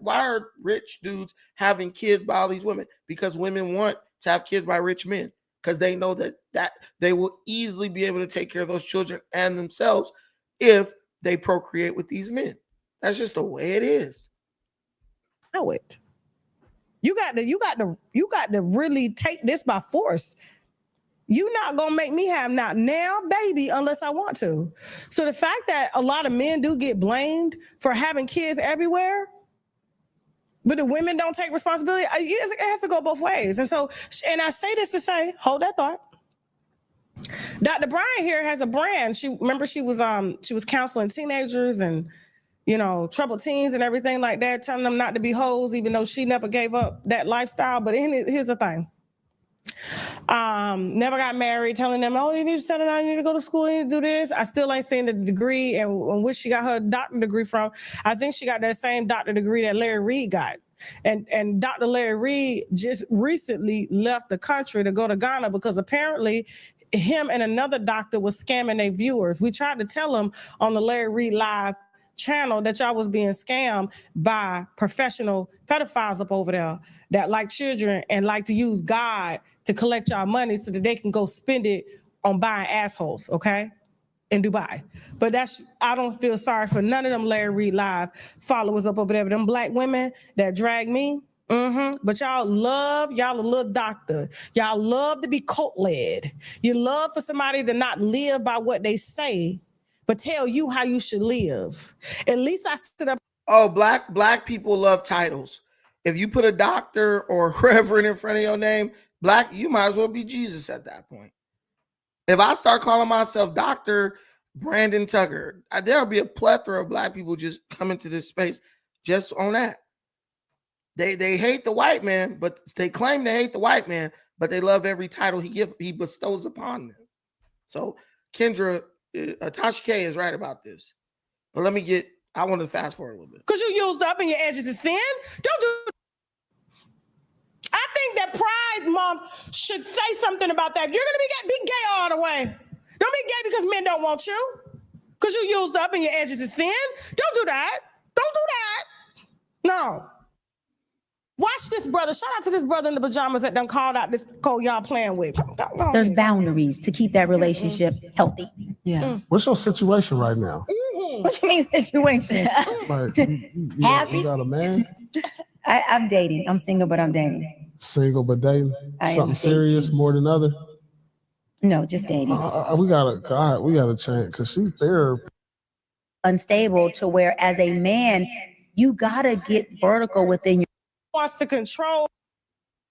are rich dudes having kids by all these women? Because women want to have kids by rich men, because they know that they will easily be able to take care of those children and themselves if they procreate with these men. That's just the way it is. Know it. You got to really take this by force. You're not gonna make me have not now, baby, unless I want to. So the fact that a lot of men do get blamed for having kids everywhere, but the women don't take responsibility, it has to go both ways. And so, and I say this to say, hold that thought. Dr. Bryant here has a brand. She was counseling teenagers and, you know, troubled teens and everything like that, telling them not to be hoes, even though she never gave up that lifestyle. But here's the thing. Never got married, telling them, oh, you need to settle down, you need to go to school, you need to do this. I still ain't seen the degree and which she got her doctorate degree from. I think she got that same doctorate degree that Larry Reed got. And Dr. Larry Reed just recently left the country to go to Ghana because apparently him and another doctor was scamming their viewers. We tried to tell them on the Larry Reed Live channel that y'all was being scammed by professional pedophiles up over there that like children and like to use God to collect y'all money so that they can go spend it on buying assholes, okay, in Dubai. But I don't feel sorry for none of them Larry Reed Live followers up over there. But them black women that drag me, but y'all a little doctor. Y'all love to be cult-led. You love for somebody to not live by what they say, but tell you how you should live. At least I stood up. Oh, black people love titles. If you put a doctor or reverend in front of your name, black, you might as well be Jesus at that point. If I start calling myself Dr. Brandon Tucker, there'll be a plethora of black people just coming to this space just on that. They hate the white man, but they claim they hate the white man, but they love every title he bestows upon them. So Kendra, Tasha K is right about this. But I want to fast forward a little bit. Because you used up and your edges is thin. Don't do. I think that Pride Month should say something about that. If you're gonna be gay all the way. Don't be gay because men don't want you. Because you used up and your edges is thin. Don't do that. Don't do that. No. Watch this brother. Shout out to this brother in the pajamas that done called out this code y'all playing with. There's boundaries to keep that relationship healthy. Yeah. What's your situation right now? What you mean situation? Like, Happy? You got a man? I'm dating. I'm single, but I'm dating. Single but dating? Something serious more than other? No, just dating. We gotta change because she's there. Unstable to where as a man, you gotta get vertical within your wants to control.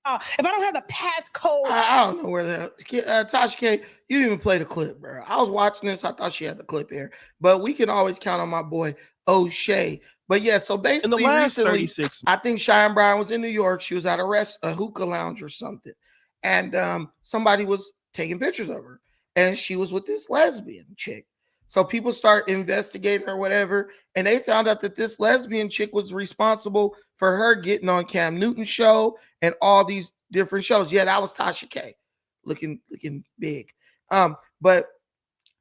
If I don't have the passcode, I don't know where Tasha K, you didn't even play the clip, bro. I was watching this. I thought she had the clip here, but we can always count on my boy O'Shea. But yeah, so basically, in the last recently, 36 I think Cheyenne Bryant was in New York. She was at a hookah lounge or something, and somebody was taking pictures of her, and she was with this lesbian chick. So people start investigating or whatever, and they found out that this lesbian chick was responsible for her getting on Cam Newton's show and all these different shows. Yeah, that was Tasha K, looking big. But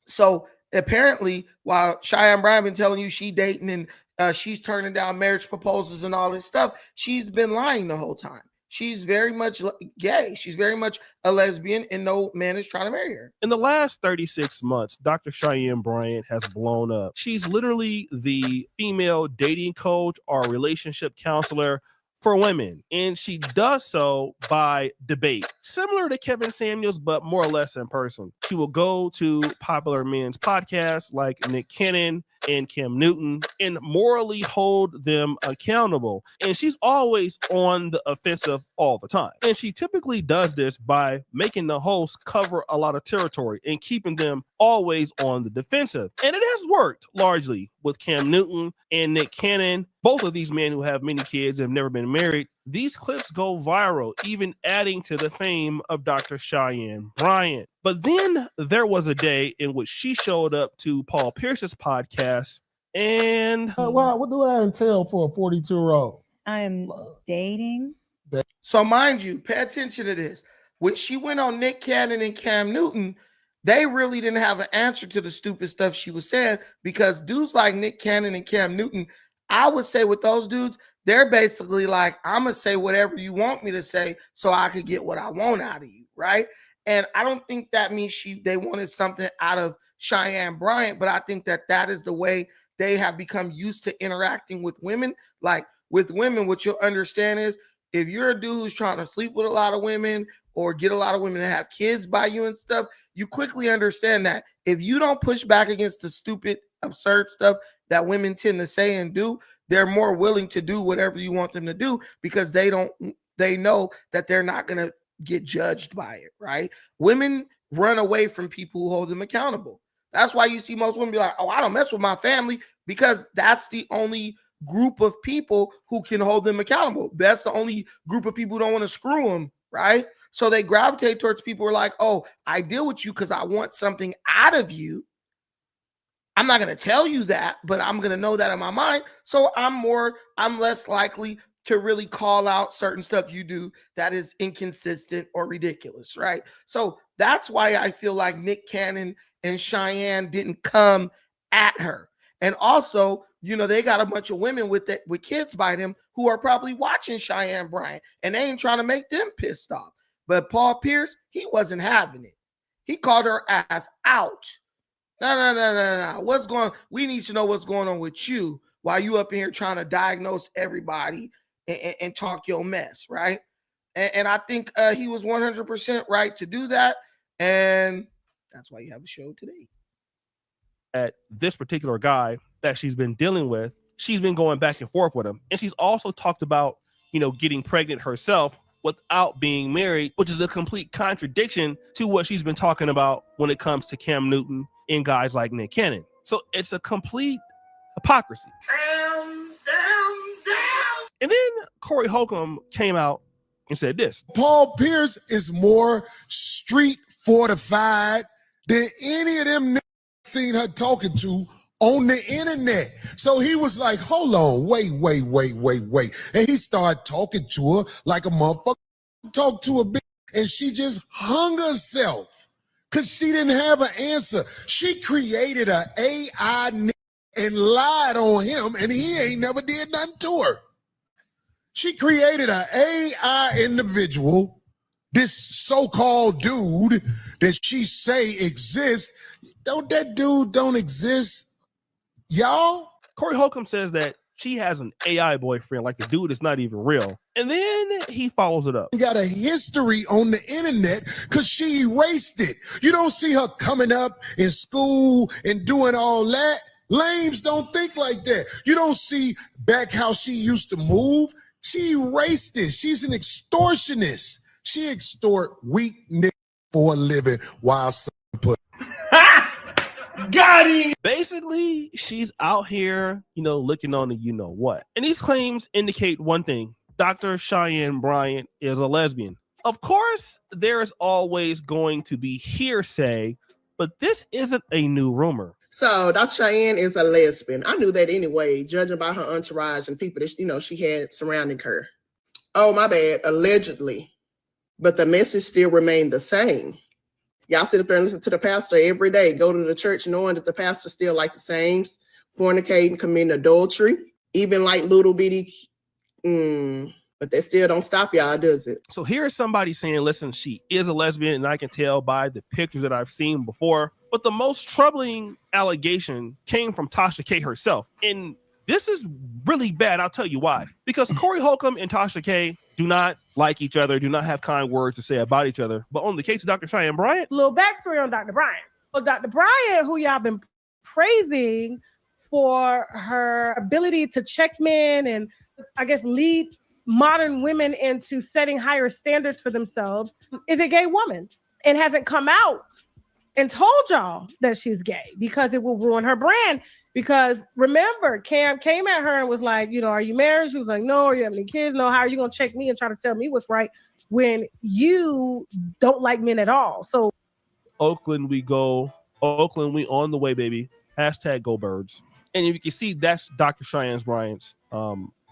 so apparently, while Cheyenne Bryant been telling you she dating and she's turning down marriage proposals and all this stuff, she's been lying the whole time. She's very much gay. She's very much a lesbian, and no man is trying to marry her. In the last 36 months, Dr. Cheyenne Bryant has blown up. She's literally the female dating coach or relationship counselor for women, and she does so by debate, similar to Kevin Samuels, but more or less in person. She will go to popular men's podcasts like Nick Cannon and Cam Newton and morally hold them accountable. And she's always on the offensive all the time. And she typically does this by making the host cover a lot of territory and keeping them always on the defensive. And it has worked largely with Cam Newton and Nick Cannon, both of these men who have many kids and have never been married. These clips go viral, even adding to the fame of Dr. Cheyenne Bryant. But then there was a day in which she showed up to Paul Pierce's podcast and... what do that entail for a 42-year-old? I'm dating. So mind you, pay attention to this. When she went on Nick Cannon and Cam Newton, they really didn't have an answer to the stupid stuff she was saying, because dudes like Nick Cannon and Cam Newton, I would say with those dudes, they're basically like, I'm going to say whatever you want me to say so I could get what I want out of you, right? And I don't think that means they wanted something out of Cheyenne Bryant, but I think that is the way they have become used to interacting with women. Like with women, what you'll understand is if you're a dude who's trying to sleep with a lot of women or get a lot of women to have kids by you and stuff, you quickly understand that if you don't push back against the stupid, absurd stuff that women tend to say and do, they're more willing to do whatever you want them to do because they know that they're not going to get judged by it, right? Women run away from people who hold them accountable. That's why you see most women be like, oh, I don't mess with my family, because that's the only group of people who can hold them accountable. That's the only group of people who don't want to screw them, right? So they gravitate towards people who are like, oh, I deal with you because I want something out of you. I'm not going to tell you that, but I'm going to know that in my mind. So I'm less likely to really call out certain stuff you do that is inconsistent or ridiculous, right? So that's why I feel like Nick Cannon and Cheyenne didn't come at her. And also, you know, they got a bunch of women with kids by them who are probably watching Cheyenne Bryant, and they ain't trying to make them pissed off. But Paul Pierce, he wasn't having it. He called her ass out. No. We need to know what's going on with you while you up in here trying to diagnose everybody and talk your mess, right? And I think he was 100% right to do that. And that's why you have a show today. At this particular guy that she's been dealing with, she's been going back and forth with him. And she's also talked about, you know, getting pregnant herself without being married, which is a complete contradiction to what she's been talking about when it comes to Cam Newton and guys like Nick Cannon. So it's a complete hypocrisy. And then Corey Holcomb came out and said this. Paul Pierce is more street fortified than any of them seen her talking to on the internet. So he was like, hold on, wait. And he started talking to her like a motherfucker talk to a bitch, and she just hung herself because she didn't have an answer. She created an AI and lied on him, and he ain't never did nothing to her. She created an AI individual, this so-called dude that she say exists. That dude don't exist, y'all. Corey Holcomb says that she has an AI boyfriend, like the dude is not even real. And then he follows it up. Got a history on the internet because she erased it. You don't see her coming up in school and doing all that. Lames don't think like that. You don't see back how she used to move. She erased it. She's an extortionist. She extort weak niggas for a living while some put. Got him. Basically, she's out here, you know, looking on the you know what. And these claims indicate one thing. Dr. Cheyenne Bryant is a lesbian. Of course, there is always going to be hearsay, but this isn't a new rumor. So Dr. Cheyenne is a lesbian. I knew that anyway, judging by her entourage and people that, you know, she had surrounding her. Oh, my bad, allegedly. But the message still remained the same. Y'all sit up there and listen to the pastor every day, go to the church knowing that the pastor still like the same, fornicating, committing adultery, even like little bitty, but that still don't stop y'all, does it? So here's somebody saying, listen, she is a lesbian, and I can tell by the pictures that I've seen before. But the most troubling allegation came from Tasha K herself. And this is really bad. I'll tell you why. Because Corey Holcomb and Tasha K do not like each other, do not have kind words to say about each other. But on the case of Dr. Cheyenne Bryant. Little backstory on Dr. Bryant. Well, Dr. Bryant, who y'all been praising for her ability to check men and I guess lead modern women into setting higher standards for themselves is a gay woman and hasn't come out and told y'all that she's gay because it will ruin her brand. Because remember, Cam came at her and was like, you know, are you married? She was like, no. Are you having any kids? No. How are you going to check me and try to tell me what's right when you don't like men at all? So Oakland, we go. Oakland, we on the way, baby. Hashtag go birds. And you can see that's Dr. Cheyenne Bryant's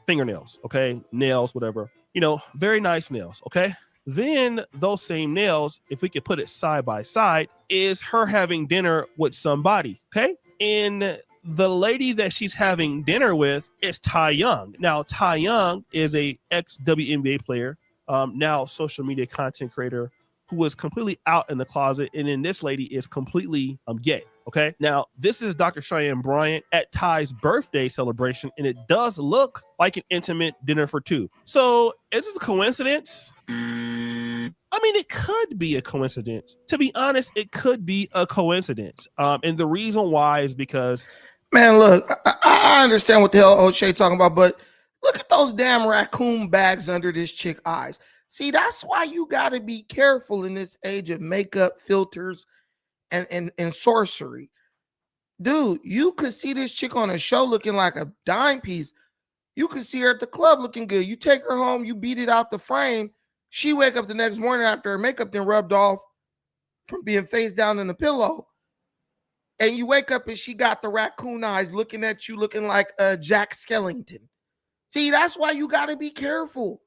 fingernails, okay? Nails, whatever. You know, very nice nails, okay? Then those same nails, if we could put it side by side, is her having dinner with somebody, okay? And the lady that she's having dinner with is Ty Young. Now, Ty Young is a ex-WNBA player, now social media content creator who was completely out in the closet. And then this lady is completely gay, okay? Now, this is Dr. Cheyenne Bryant at Ty's birthday celebration, and it does look like an intimate dinner for two. So is this a coincidence? I mean, it could be a coincidence. To be honest, it could be a coincidence. And the reason why is because... Man, look, I understand what the hell O'Shea talking about, but look at those damn raccoon bags under this chick eyes. See, that's why you got to be careful in this age of makeup, filters, and sorcery. Dude, you could see this chick on a show looking like a dime piece. You could see her at the club looking good. You take her home, you beat it out the frame. She wake up the next morning after her makeup then rubbed off from being face down in the pillow. And you wake up and she got the raccoon eyes looking at you looking like Jack Skellington. See, that's why you got to be careful.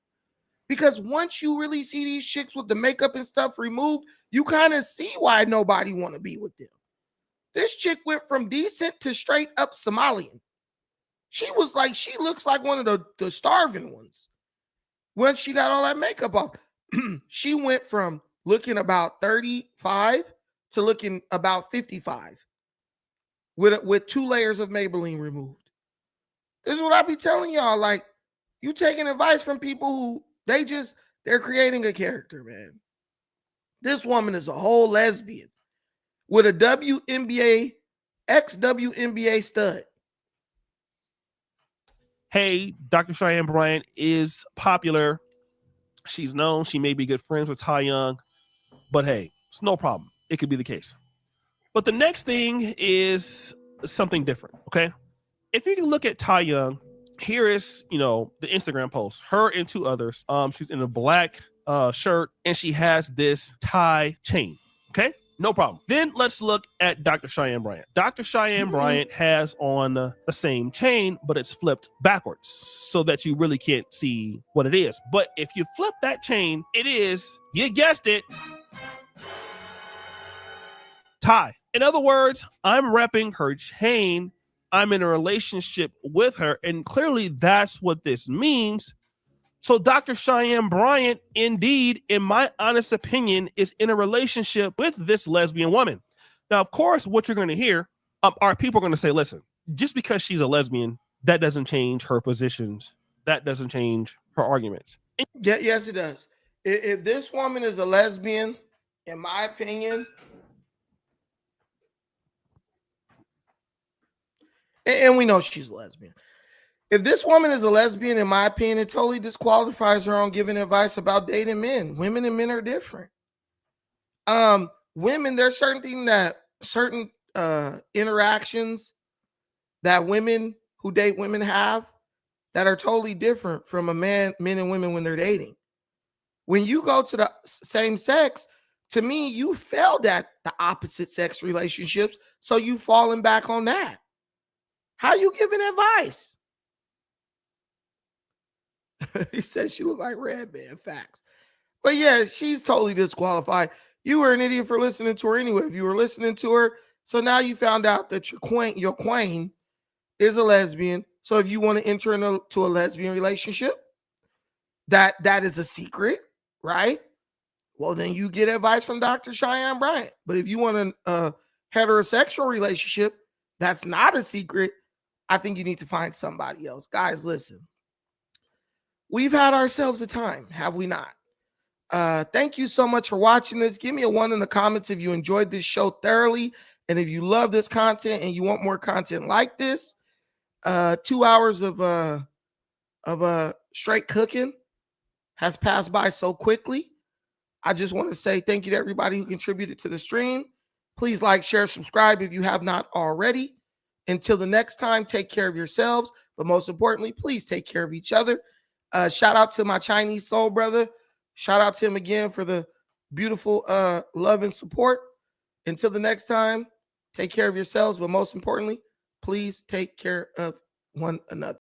Because once you really see these chicks with the makeup and stuff removed, you kind of see why nobody want to be with them. This chick went from decent to straight up Somalian. She was like, she looks like one of the starving ones. Once she got all that makeup off, she went from looking about 35 to looking about 55 with 2 layers of Maybelline removed. This is what I be telling y'all. Like, you taking advice from people who they're creating a character, man. This woman is a whole lesbian with a WNBA, ex-WNBA stud. Hey, Dr. Cheyenne Bryant is popular. She's known. She may be good friends with Ty Young. But hey, it's no problem. It could be the case. But the next thing is something different, okay? If you can look at Ty Young, here is, you know, the Instagram post. Her and 2 others. She's in a black shirt, and she has this tie chain, okay? No problem. Then let's look at Dr. Cheyenne Bryant. Dr. Cheyenne Bryant has on the same chain, but it's flipped backwards so that you really can't see what it is. But if you flip that chain, it is, you guessed it, Ty. In other words, I'm repping her chain. I'm in a relationship with her, and clearly that's what this means. So Dr. Cheyenne Bryant, indeed, in my honest opinion, is in a relationship with this lesbian woman. Now, of course, what you're going to hear are people going to say, listen, just because she's a lesbian, that doesn't change her positions. That doesn't change her arguments. Yeah, yes, it does. If this woman is a lesbian, in my opinion, and we know she's a lesbian. If this woman is a lesbian, in my opinion, it totally disqualifies her on giving advice about dating men. Women and men are different. Women, there's certain interactions that women who date women have that are totally different from men and women when they're dating. When you go to the same sex, to me, you failed at the opposite sex relationships, so you've fallen back on that. How you giving advice? He said she looked like Red Man. Facts. But yeah, she's totally disqualified. You were an idiot for listening to her anyway. If you were listening to her, so now you found out that your queen is a lesbian. So if you want to enter into a lesbian relationship, that is a secret, right? Well, then you get advice from Dr. Cheyenne Bryant. But if you want a heterosexual relationship, that's not a secret. I think you need to find somebody else. Guys, listen. We've had ourselves a time, have we not? Thank you so much for watching this. Give me a 1 in the comments if you enjoyed this show thoroughly. And if you love this content and you want more content like this, 2 hours of straight cooking has passed by so quickly. I just want to say thank you to everybody who contributed to the stream. Please like, share, subscribe if you have not already. Until the next time, take care of yourselves, but most importantly, please take care of each other. Shout out to my Chinese soul brother. Shout out to him again for the beautiful love and support. Until the next time, take care of yourselves, but most importantly, please take care of one another.